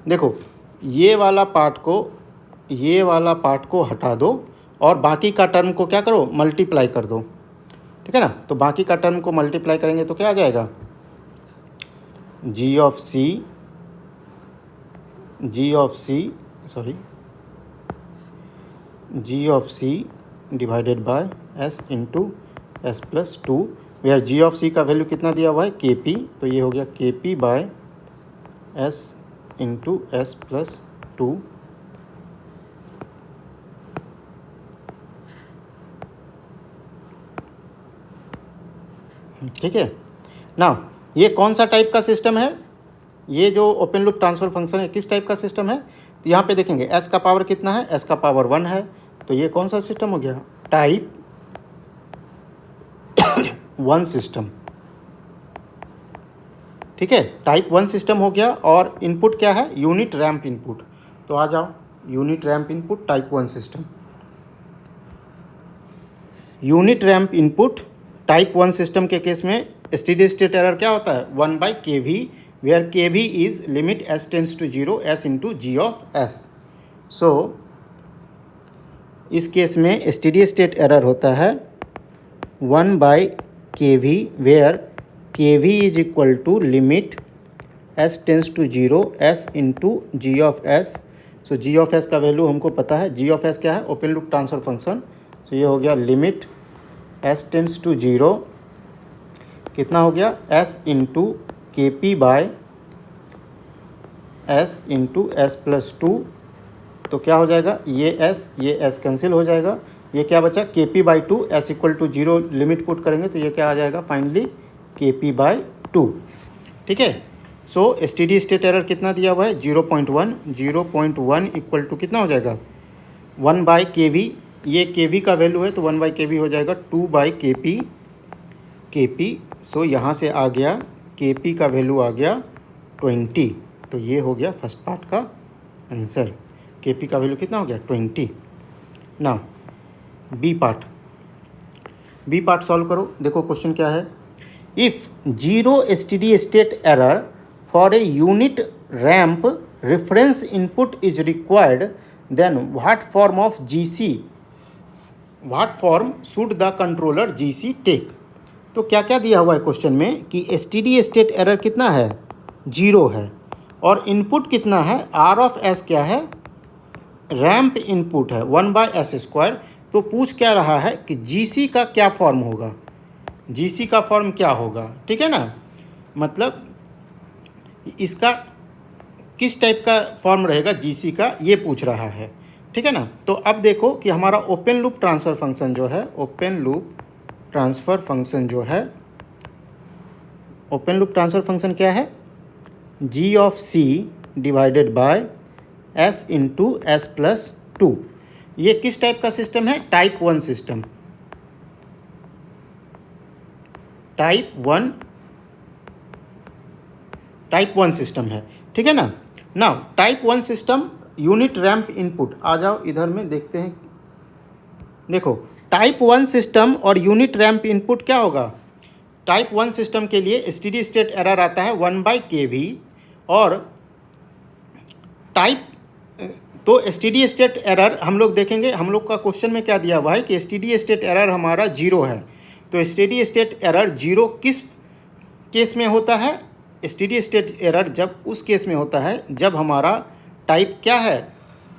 देखो ये वाला पार्ट को हटा दो और बाकी का टर्म को क्या करो, मल्टीप्लाई कर दो, ठीक है ना। तो बाकी का टर्म को मल्टीप्लाई करेंगे तो क्या आ जाएगा, G of C divided by S into S plus two, where G of C का वैल्यू कितना दिया हुआ है, के पी। तो ये हो गया के P by S into S plus to. ठीक है ना। ये कौन सा टाइप का सिस्टम है, ये जो ओपन लूप ट्रांसफ़र फंक्शन है किस टाइप का सिस्टम है, तो यहाँ पे देखेंगे एस का पावर कितना है, एस का पावर 1 है। तो ये कौन सा सिस्टम हो गया, टाइप 1 सिस्टम, ठीक है, टाइप 1 सिस्टम हो गया। और इनपुट क्या है, यूनिट रैंप इनपुट। तो आ जाओ, unit ramp input type 1 system. Unit ramp input type 1 system के केस में स्टेडी स्टेट एरर क्या होता है, 1/kV, where kV is limit s tends to 0 s into G of s। So इस case में स्टेडी स्टेट एरर होता है 1/kV, where kV is equal to limit s tends to 0 s into G of s। So G of s का value हमको पता है, G of s क्या है, ओपन लूप ट्रांसफ़र फंक्शन। तो ये हो गया लिमिट s टेंड्स टू 0, कितना हो गया, s इंटू के P by S into S plus to. तो क्या हो जाएगा, ये s कैंसिल हो जाएगा, ये क्या बचा, K P by two, s equal to 0 limit put करेंगे तो ये क्या आ जाएगा, फाइनली के पी बाई टू। ठीक है। सो स्टेडी स्टेट एरर कितना दिया हुआ है, 0.1 इक्वल टू कितना हो जाएगा, 1/kV। ये kV का वैल्यू है तो 1/kV हो जाएगा 2/kP। सो यहाँ से आ गया kP का वैल्यू आ गया 20। तो ये हो गया फर्स्ट पार्ट का आंसर, kP का वैल्यू कितना हो गया, 20। नाउ बी पार्ट सॉल्व करो। देखो क्वेश्चन क्या है, if zero steady state error for a unit ramp reference input is required, then what form should the controller GC take. तो क्या क्या दिया हुआ है क्वेश्चन में कि स्टेडी स्टेट एरर कितना है, 0 है, और इनपुट कितना है, R ऑफ S क्या है, रैंप इनपुट है 1/s²। तो पूछ क्या रहा है कि GC का क्या फॉर्म होगा, GC का फॉर्म क्या होगा, ठीक है ना, मतलब इसका किस टाइप का फॉर्म रहेगा GC का, ये पूछ रहा है, ठीक है ना। तो अब देखो कि हमारा ओपन लूप ट्रांसफ़र फंक्शन जो है, ओपन लूप ट्रांसफ़र फंक्शन क्या है, G of C divided by S into S plus two. ये किस टाइप का सिस्टम है, type 1 system, type one system है, ठीक है ना। Now type 1 system unit ramp input, आ जाओ इधर में देखते हैं। देखो टाइप 1 सिस्टम और यूनिट रैंप इनपुट क्या होगा, टाइप 1 सिस्टम के लिए स्टेडी स्टेट एरर आता है 1/kV, और टाइप तो स्टेडी स्टेट एरर हम लोग देखेंगे, हम लोग का क्वेश्चन में क्या दिया हुआ है कि स्टेडी स्टेट एरर हमारा 0 है। तो स्टेडी स्टेट एरर 0 किस केस में होता है, स्टेडी स्टेट एरर जब उस केस में होता है जब हमारा टाइप क्या है,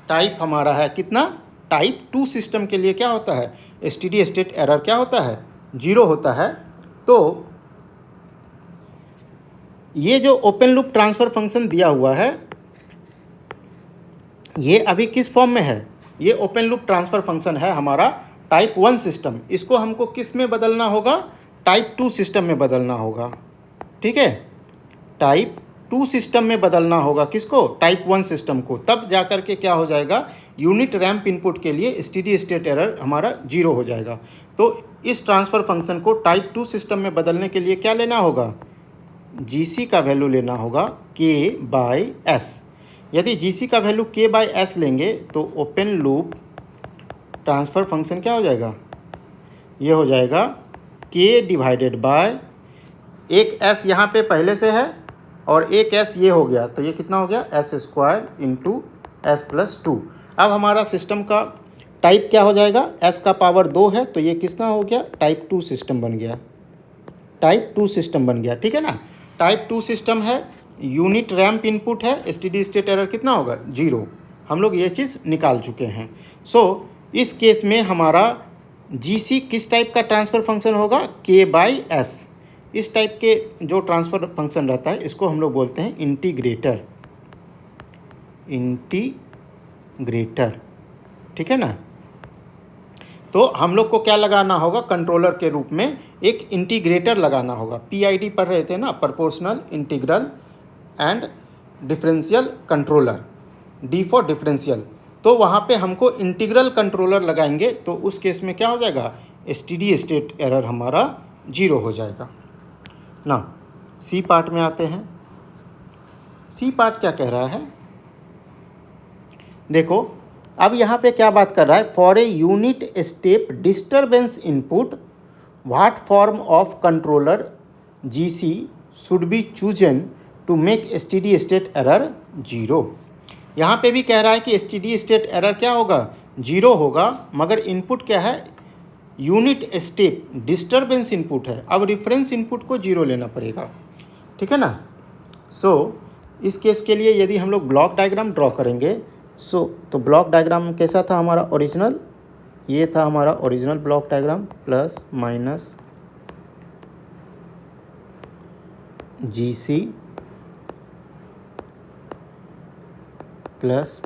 टाइप हमारा है कितना, टाइप 2 सिस्टम के लिए क्या होता है, स्टेडी स्टेट एरर क्या होता है, 0 होता है। तो ये जो ओपन लूप ट्रांसफ़र फंक्शन दिया हुआ है ये अभी किस फॉर्म में है, ये ओपन लूप ट्रांसफ़र फंक्शन है हमारा टाइप 1 सिस्टम। इसको हमको किस में बदलना होगा, टाइप 2 सिस्टम में बदलना होगा, ठीक है, टाइप 2 सिस्टम में बदलना होगा किसको, टाइप 1 सिस्टम को। तब जा कर के क्या हो जाएगा, यूनिट रैंप इनपुट के लिए स्टेडी स्टेट एरर हमारा 0 हो जाएगा। तो इस ट्रांसफ़र फंक्शन को टाइप 2 सिस्टम में बदलने के लिए क्या लेना होगा, GC का वैल्यू लेना होगा K/S। यदि GC का वैल्यू k/s लेंगे तो ओपन लूप ट्रांसफ़र फंक्शन क्या हो जाएगा, ये हो जाएगा k डिवाइडेड बाय एक s यहाँ पे पहले से है और एक s ये हो गया, तो ये कितना हो गया s² इंटू s+2। अब हमारा सिस्टम का टाइप क्या हो जाएगा, s का पावर 2 है तो ये कितना हो गया, टाइप 2 सिस्टम बन गया, टाइप 2 सिस्टम बन गया, ठीक है ना। टाइप 2 सिस्टम है, यूनिट रैंप इनपुट है, स्टेडी स्टेट एरर कितना होगा 0। हम लोग ये चीज़ निकाल चुके हैं। इस केस में हमारा GC किस टाइप का ट्रांसफ़र फंक्शन होगा, k/s। इस टाइप के जो ट्रांसफ़र फंक्शन रहता है इसको हम लोग बोलते हैं इंटीग्रेटर, ठीक है ना। तो हम लोग को क्या लगाना होगा, कंट्रोलर के रूप में एक इंटीग्रेटर लगाना होगा। PID पढ़ रहे थे ना, proportional integral and differential controller, D for differential. तो वहाँ पे हमको इंटीग्रल कंट्रोलर लगाएंगे तो उस केस में क्या हो जाएगा, स्टेडी स्टेट एरर हमारा 0 हो जाएगा ना। C पार्ट में आते हैं। C पार्ट क्या कह रहा है, देखो अब यहाँ पे क्या बात कर रहा है, for a unit step disturbance input what form of controller GC should be chosen to make steady state error 0। यहाँ पे भी कह रहा है कि स्टेडी स्टेट एरर क्या होगा, 0 होगा, मगर इनपुट क्या है, यूनिट स्टेप डिस्टर्बेंस इनपुट है। अब रिफरेंस इनपुट को 0 लेना पड़ेगा, ठीक है ना। इस केस के लिए यदि हम लोग ब्लॉक डायग्राम ड्रॉ करेंगे तो ब्लॉक डायग्राम कैसा था हमारा ओरिजिनल, ये था हमारा original block diagram, plus minus GC plus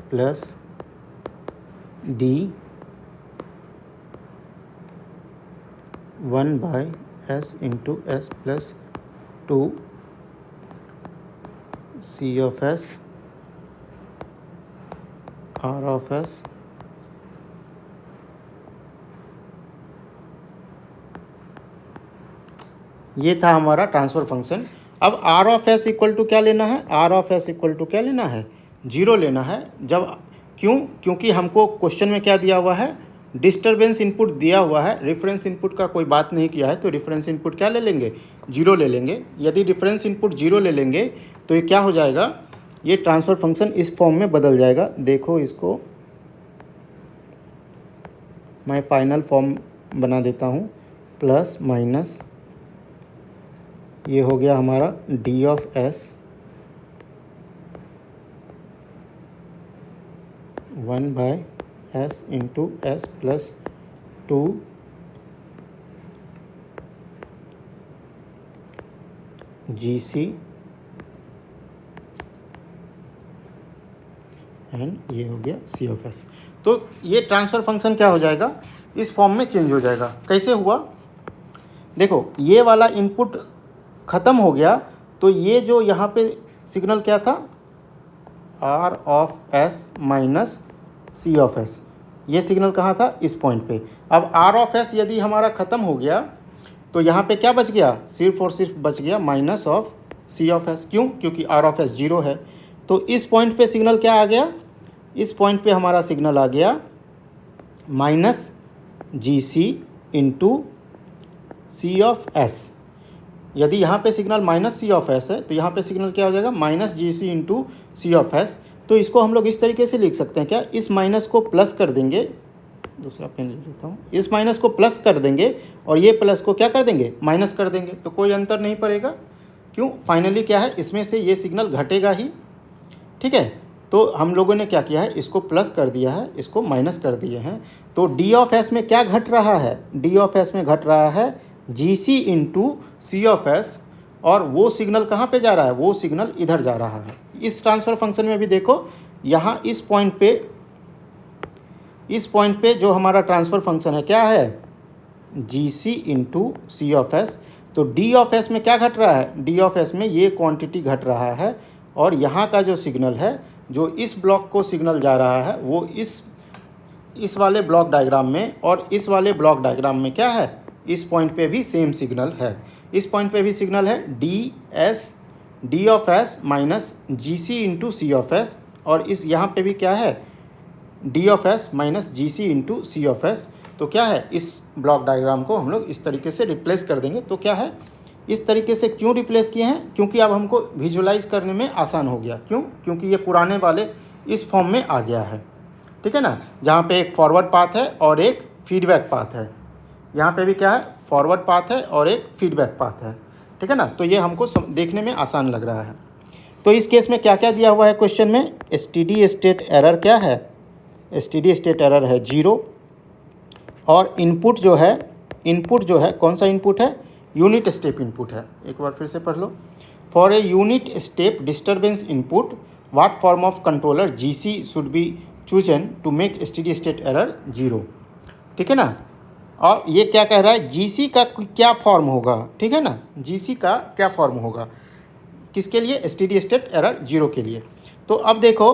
D 1/s into s+2 C/s R/s ये था हमारा ट्रांसफ़र फंक्शन। अब R/s इक्वल टू क्या लेना है, R/s इक्वल टू क्या लेना है, 0 लेना है। जब क्योंकि हमको क्वेश्चन में क्या दिया हुआ है, डिस्टर्बेंस इनपुट दिया हुआ है, रेफरेंस इनपुट का कोई बात नहीं किया है, तो रेफरेंस इनपुट क्या ले लेंगे, 0 ले लेंगे। यदि रेफरेंस इनपुट 0 ले लेंगे तो ये क्या हो जाएगा, ये ट्रांसफ़र फंक्शन इस फॉर्म में बदल जाएगा। देखो इसको मैं फाइनल फॉर्म बना देता हूँ, प्लस माइनस ये हो गया हमारा D/s 1/s into s+2 GC and ये हो गया C/s। तो ये ट्रांसफ़र फंक्शन क्या हो जाएगा, इस फॉर्म में चेंज हो जाएगा। कैसे हुआ, देखो ये वाला इनपुट ख़त्म हो गया, तो ये जो यहाँ पे सिग्नल क्या था, R/s माइनस C/s, ये सिग्नल कहाँ था, इस पॉइंट पे। अब R/s यदि हमारा ख़त्म हो गया तो यहाँ पे क्या बच गया, सिर्फ और सिर्फ बच गया माइनस ऑफ C/s। क्यों, क्योंकि R/s 0 है। तो इस पॉइंट पे सिग्नल क्या आ गया, इस पॉइंट पे हमारा सिग्नल आ गया माइनस GC इंटू C/s। यदि यहाँ पे सिग्नल माइनस C/s है तो यहाँ पे सिग्नल क्या हो जाएगा, माइनस GC इंटू C/s। तो इसको हम लोग इस तरीके से लिख सकते हैं, क्या, इस माइनस को प्लस कर देंगे, दूसरा पेन ले लेता हूँ, इस माइनस को प्लस कर देंगे और ये प्लस को क्या कर देंगे, माइनस कर देंगे, तो कोई अंतर नहीं पड़ेगा। क्यों, फाइनली क्या है, इसमें से ये सिग्नल घटेगा ही, ठीक है। तो हम लोगों ने क्या किया है, इसको प्लस कर दिया है, इसको माइनस कर दिए हैं। तो D/s में क्या घट रहा है, D/s में घट रहा है GC इंटू C/s, और वो सिग्नल कहाँ पे जा रहा है, वो सिग्नल इधर जा रहा है। इस ट्रांसफ़र फंक्शन में भी देखो, यहाँ इस पॉइंट पे जो हमारा ट्रांसफ़र फंक्शन है क्या है, GC इंटू C/s। तो D/s में क्या घट रहा है, D/s में ये क्वांटिटी घट रहा है, और यहाँ का जो सिग्नल है, जो इस ब्लॉक को सिग्नल जा रहा है, वो इस वाले ब्लॉक डायग्राम में और इस वाले ब्लॉक डायग्राम में क्या है, इस पॉइंट पे भी सेम सिग्नल है। इस पॉइंट पे भी सिग्नल है D/s minus GC into C/s, और इस यहाँ पे भी क्या है, D of s minus G C into C of S. तो क्या है, इस ब्लॉक डायग्राम को हम लोग इस तरीके से रिप्लेस कर देंगे। तो क्या है, इस तरीके से क्यों रिप्लेस किए हैं, क्योंकि अब हमको विजुलाइज करने में आसान हो गया। क्यों, क्योंकि ये पुराने वाले इस फॉर्म में आ गया है, ठीक है ना, जहाँ पे एक फॉरवर्ड पाथ है और एक फीडबैक पाथ है। यहाँ पे भी क्या है, फॉरवर्ड पाथ है और एक फीडबैक पाथ है, ठीक है ना। तो ये हमको देखने में आसान लग रहा है। तो इस केस में क्या क्या दिया हुआ है क्वेश्चन में, स्टेडी स्टेट एरर क्या है, स्टेडी स्टेट एरर है 0, और इनपुट जो है कौन सा इनपुट है, यूनिट स्टेप इनपुट है। एक बार फिर से पढ़ लो, for a unit step disturbance input what form of controller GC should be chosen to make steady state error 0, ठीक है ना। और ये क्या कह रहा है, जीसी का क्या फॉर्म होगा, ठीक है ना, जीसी का क्या फॉर्म होगा किसके लिए, स्टेडी स्टेट एरर 0 के लिए। तो अब देखो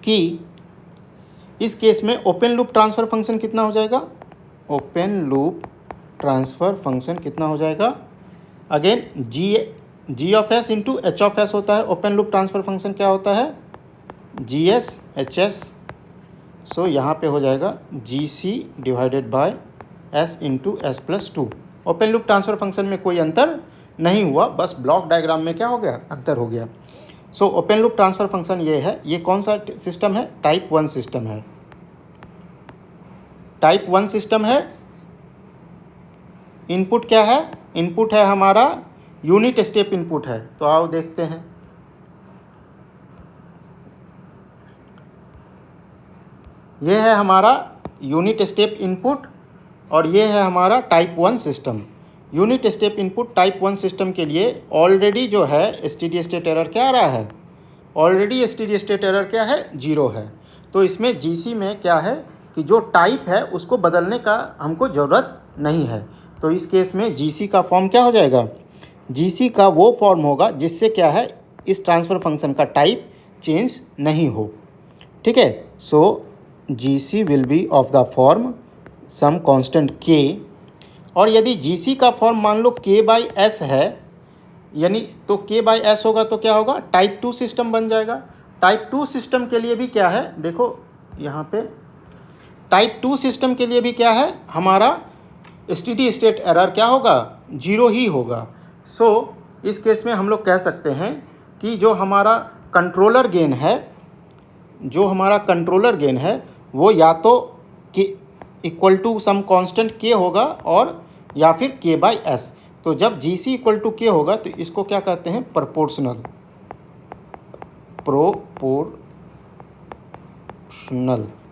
कि इस केस में ओपन लूप ट्रांसफ़र फंक्शन कितना हो जाएगा, ओपन लूप ट्रांसफ़र फंक्शन कितना हो जाएगा, again G of S into H of S होता है। ओपन लूप ट्रांसफ़र फंक्शन क्या होता है, G S H S. So यहाँ पे हो जाएगा G C divided by S into S plus 2। Open loop transfer function में कोई अंतर नहीं हुआ, बस ब्लॉक डायग्राम में क्या हो गया, अंतर हो गया। So open loop transfer function ये है। ये कौन सा सिस्टम है, टाइप 1 सिस्टम है, टाइप 1 सिस्टम है। इनपुट क्या है, इनपुट है हमारा यूनिट स्टेप इनपुट है। तो आओ देखते हैं, ये है हमारा यूनिट स्टेप इनपुट और ये है हमारा type 1 system. Unit step input type 1 system के लिए ऑलरेडी जो है स्टेडी स्टेट एरर क्या आ रहा है, ऑलरेडी स्टेडी स्टेट एरर क्या है, 0 है। तो इसमें जीसी में क्या है कि जो टाइप है उसको बदलने का हमको ज़रूरत नहीं है। तो इस केस में जीसी का फॉर्म क्या हो जाएगा, जीसी का वो फॉर्म होगा जिससे क्या है, इस ट्रांसफ़र फंक्शन का टाइप चेंज नहीं हो, ठीक है। So GC will be of the form some constant K, और यदि जीसी का फॉर्म मान लो के बाई एस है, यानी तो के बाई एस होगा तो क्या होगा, टाइप 2 सिस्टम बन जाएगा। टाइप 2 सिस्टम के लिए भी क्या है, देखो यहाँ पे टाइप 2 सिस्टम के लिए भी क्या है, हमारा स्टेडी स्टेट एरर क्या होगा, 0 ही होगा। सो इस केस में हम लोग कह सकते हैं कि जो हमारा कंट्रोलर गेन है, जो हमारा कंट्रोलर गेन है वो या तो के इक्वल टू सम कांस्टेंट के होगा और या फिर के बाई एस। तो जब जी सी इक्वल टू के होगा तो इसको क्या कहते हैं, प्रोपोर्शनल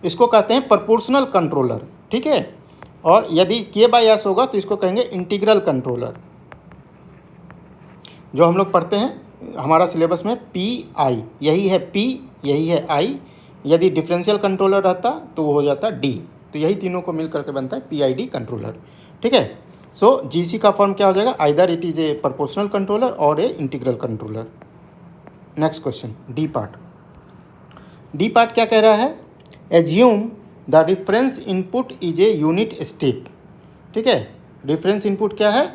इसको कहते हैं प्रोपोर्शनल कंट्रोलर, ठीक है। और यदि के बाई एस होगा तो इसको कहेंगे इंटीग्रल कंट्रोलर, जो हम लोग पढ़ते हैं हमारा सिलेबस में पी आई, यही है पी, यही है आई। यदि डिफरेंशियल कंट्रोलर रहता तो वो हो जाता डी। तो यही तीनों को मिल करके बनता है पीआईडी कंट्रोलर, ठीक है। सो जीसी का फॉर्म क्या हो जाएगा, either it is a proportional controller और a integral controller. Next question, D part. D part क्या कह रहा है, assume the reference input is a unit step, ठीक है। रिफरेंस इनपुट क्या है,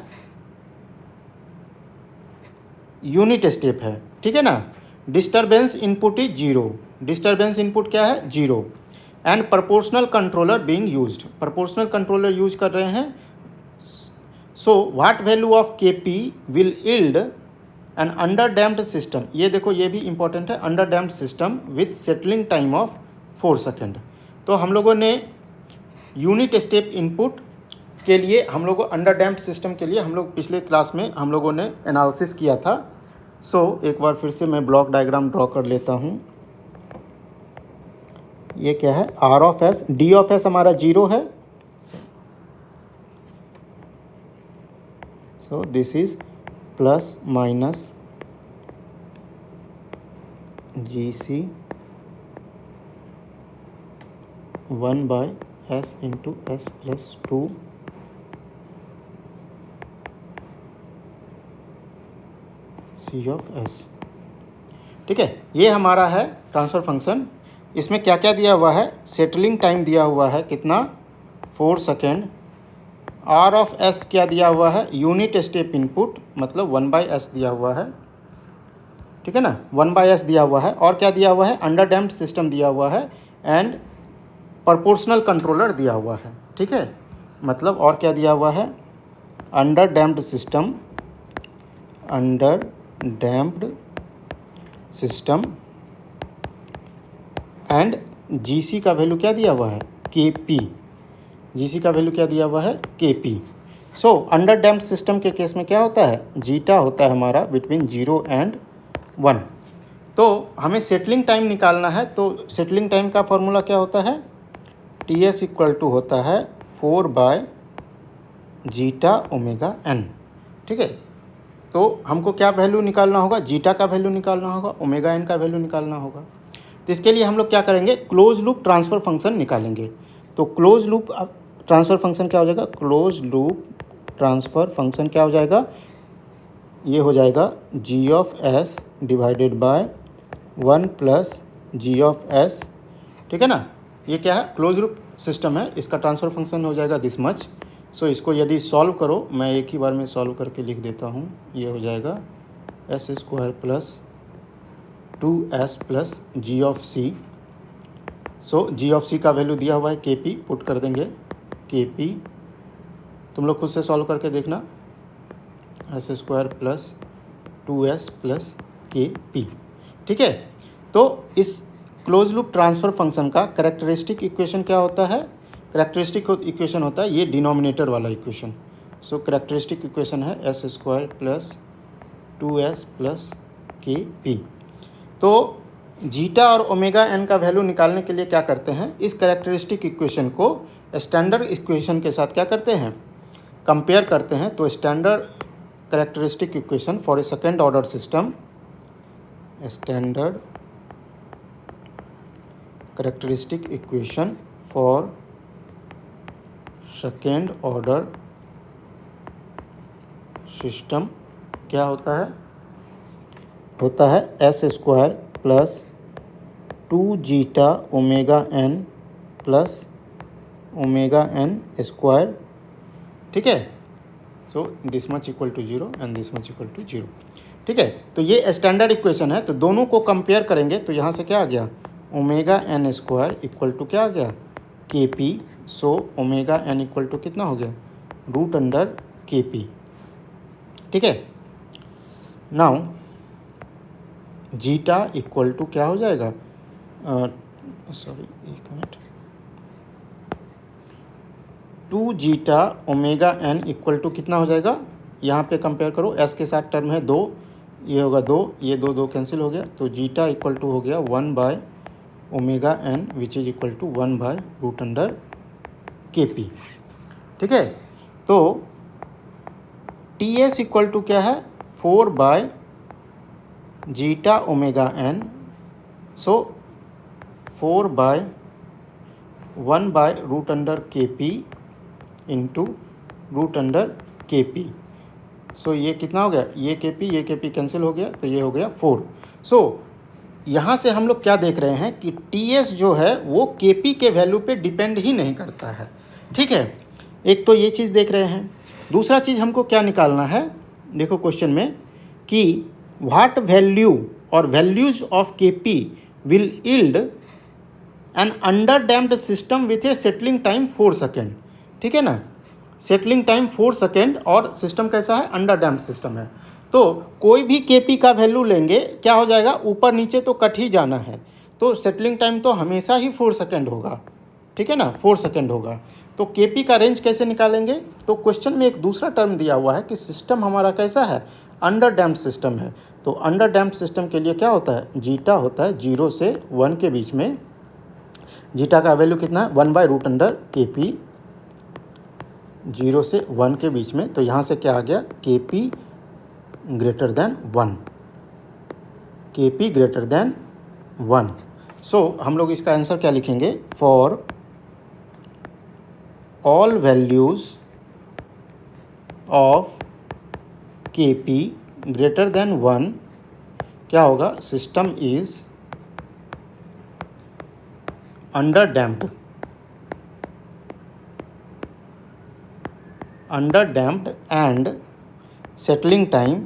यूनिट स्टेप है, ठीक है ना। Disturbance input is 0, disturbance input क्या है, 0, and proportional controller being used, proportional controller use कर रहे हैं। So what value of K P will yield an under damped system, ये देखो ये भी इंपॉर्टेंट है, under damped system with settling time of 4 second. तो हम लोगों ने यूनिट स्टेप इनपुट के लिए, हम लोगों अंडर डैम्प्ड सिस्टम के लिए हम लोग पिछले क्लास में हम लोगों ने एनालिसिस किया था। सो एक बार फिर से मैं ब्लॉक डायग्राम ड्रॉ कर लेता हूँ। ये क्या है, R of s, D of s हमारा 0 है। So this is plus minus G C 1 by S into S plus 2 C of s, ठीक है। ये हमारा है ट्रांसफ़र फंक्शन। इसमें क्या क्या दिया हुआ है, सेटलिंग टाइम दिया हुआ है कितना, 4 सेकेंड। आर ऑफ एस क्या दिया हुआ है, यूनिट स्टेप इनपुट मतलब 1 बाई एस दिया हुआ है। ठीक है ना, 1/s दिया हुआ है, और क्या दिया हुआ है, अंडर डैम्प्ड सिस्टम दिया हुआ है, एंड प्रोपोर्शनल कंट्रोलर दिया हुआ है। ठीक है, मतलब और क्या दिया हुआ है, under damped system, under damped system and GC का वैल्यू क्या दिया हुआ है, केपी। जीसी का वैल्यू क्या दिया हुआ है, KP. So under damped system के केस में क्या होता है, जीटा होता है हमारा बिटवीन 0 एंड 1। तो हमें सेटलिंग टाइम निकालना है, तो सेटलिंग टाइम का फॉर्मूला क्या होता है, टी एस इक्वल टू होता है 4/ζ⍵n। ठीक है, तो हमको क्या वैल्यू निकालना होगा, जीटा का वैल्यू निकालना होगा, ω_n का वैल्यू निकालना होगा। तो इसके लिए हम लोग क्या करेंगे, क्लोज लूप ट्रांसफ़र फंक्शन निकालेंगे। तो क्लोज लूप ट्रांसफ़र फंक्शन क्या हो जाएगा, क्लोज लूप ट्रांसफ़र फंक्शन क्या हो जाएगा, ये हो जाएगा g(s) डिवाइडेड बाय 1 + g(s). ठीक है ना, ये क्या है, क्लोज लूप सिस्टम है, इसका ट्रांसफ़र फंक्शन हो जाएगा दिस मच। सो इसको यदि सॉल्व करो, मैं एक ही बार में सॉल्व करके लिख देता हूँ, ये हो जाएगा s² + 2s + g(c). सो g(c) का वैल्यू दिया हुआ है kp, पुट कर देंगे kp, तुम लोग खुद से सॉल्व करके देखना, s² + 2s + kp। ठीक है, तो इस क्लोज लूप ट्रांसफ़र फंक्शन का कैरेक्टरिस्टिक इक्वेशन क्या होता है, कैरेक्टरिस्टिक इक्वेशन होता है ये डिनोमिनेटर वाला इक्वेशन। सो कैरेक्टरिस्टिक इक्वेशन है s² + 2s + kp। तो जीटा और ω_n का वैल्यू निकालने के लिए क्या करते हैं, इस कैरेक्टरिस्टिक इक्वेशन को स्टैंडर्ड इक्वेशन के साथ क्या करते हैं, कंपेयर करते हैं। तो standard characteristic equation for a second order system, standard characteristic equation for second order system क्या होता है s² + 2ζ⍵n + ω_n²। ठीक है, so this much equal to 0 and this much equal to 0। ठीक है, तो ये स्टैंडर्ड इक्वेशन है, तो दोनों को कंपेयर करेंगे, तो यहाँ से क्या आ गया, ω_n² इक्वल टू क्या आ गया, kp। So ω_n equal to कितना हो गया, √kp। ठीक है, नाउ जीटा इक्वल टू क्या हो जाएगा, सॉरी एक मिनट, 2ζ⍵n इक्वल टू कितना हो जाएगा, यहाँ पे कंपेयर करो, s के साथ टर्म है 2, ये होगा 2, ये 2 कैंसिल हो गया, तो जीटा इक्वल टू हो गया 1/ω_n which is equal to 1/√kp। ठीक है, तो टी एस इक्वल टू क्या है, 4/ζ⍵n। सो 4/1/√kp इंटू √kp। सो ये कितना हो गया, ये kp कैंसिल हो गया, तो ये हो गया 4। सो यहाँ से हम लोग क्या देख रहे हैं कि ts जो है वो kp के वैल्यू पे डिपेंड ही नहीं करता है। ठीक है, एक तो ये चीज़ देख रहे हैं। दूसरा चीज़ हमको क्या निकालना है, देखो क्वेश्चन में कि व्हाट वैल्यू और values of kp will yield an under damped system with a settling time 4 second. ठीक है ना, सेटलिंग टाइम 4 सेकेंड और सिस्टम कैसा है, अंडर डैम्प्ड सिस्टम है। तो कोई भी kp का वैल्यू लेंगे क्या हो जाएगा, ऊपर नीचे तो कट ही जाना है, तो सेटलिंग टाइम तो हमेशा ही 4 सेकेंड होगा। ठीक है ना, 4 सेकेंड होगा। तो kp का रेंज कैसे निकालेंगे, तो क्वेश्चन में एक दूसरा टर्म दिया हुआ है कि सिस्टम हमारा कैसा है, अंडर डैम्प्ड सिस्टम है। तो अंडर डैम्प्ड सिस्टम के लिए क्या होता है, जीटा होता है 0 से 1 के बीच में। जीटा का वैल्यू कितना है, 1/√kp, 0 से 1 के बीच में। तो यहाँ से क्या आ गया, kp greater than 1, kp greater than 1। सो हम लोग इसका आंसर क्या लिखेंगे, for all values of kp greater than 1 क्या होगा, system is under damped and settling time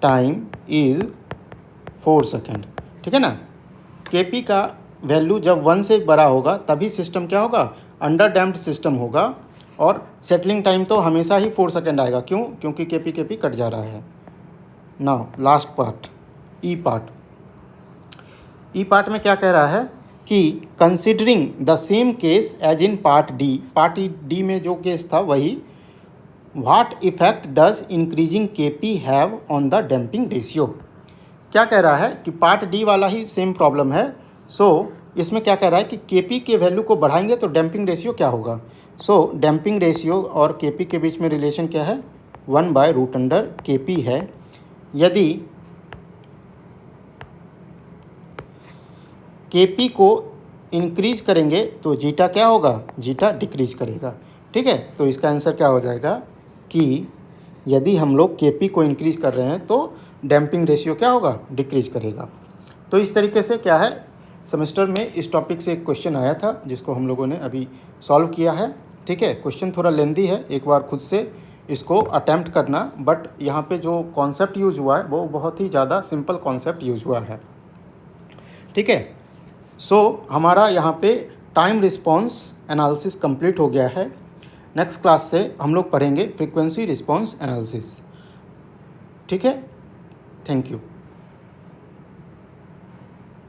time is 4 second. ठीक है ना। Kp का वैल्यू जब 1 से बड़ा होगा तभी सिस्टम क्या होगा, अंडर डैम्प्ड सिस्टम होगा, और सेटलिंग टाइम तो हमेशा ही 4 सेकेंड आएगा। क्यों? क्योंकि Kp कट जा रहा है। Now last part, E part में क्या कह रहा है कि considering the same case as in part D में जो केस था वही, what effect does increasing Kp have on the damping ratio. क्या कह रहा है कि पार्ट डी वाला ही सेम प्रॉब्लम है। इसमें क्या कह रहा है कि Kp के वैल्यू को बढ़ाएंगे तो डैम्पिंग रेशियो क्या होगा। डैम्पिंग रेशियो और Kp के बीच में रिलेशन क्या है, 1/√Kp है। यदि Kp को इंक्रीज करेंगे तो जीटा क्या होगा, जीटा डिक्रीज करेगा। ठीक है, तो इसका आंसर क्या हो जाएगा कि यदि हम लोग Kp को इंक्रीज कर रहे हैं तो डैम्पिंग रेशियो क्या होगा, डिक्रीज करेगा। तो इस तरीके से क्या है, सेमेस्टर में इस टॉपिक से एक क्वेश्चन आया था जिसको हम लोगों ने अभी सॉल्व किया है। ठीक है, क्वेश्चन थोड़ा लेंदी है, एक बार खुद से इसको अटैम्प्ट करना, बट यहाँ पे जो कॉन्सेप्ट यूज हुआ है वो बहुत ही ज़्यादा सिंपल कॉन्सेप्ट यूज हुआ है। ठीक है, हमारा यहाँ पे टाइम रिस्पॉन्स एनालिसिस कंप्लीट हो गया है। नेक्स्ट क्लास से हम लोग पढ़ेंगे फ्रीक्वेंसी रिस्पॉन्स एनालिसिस। ठीक है, थैंक यू।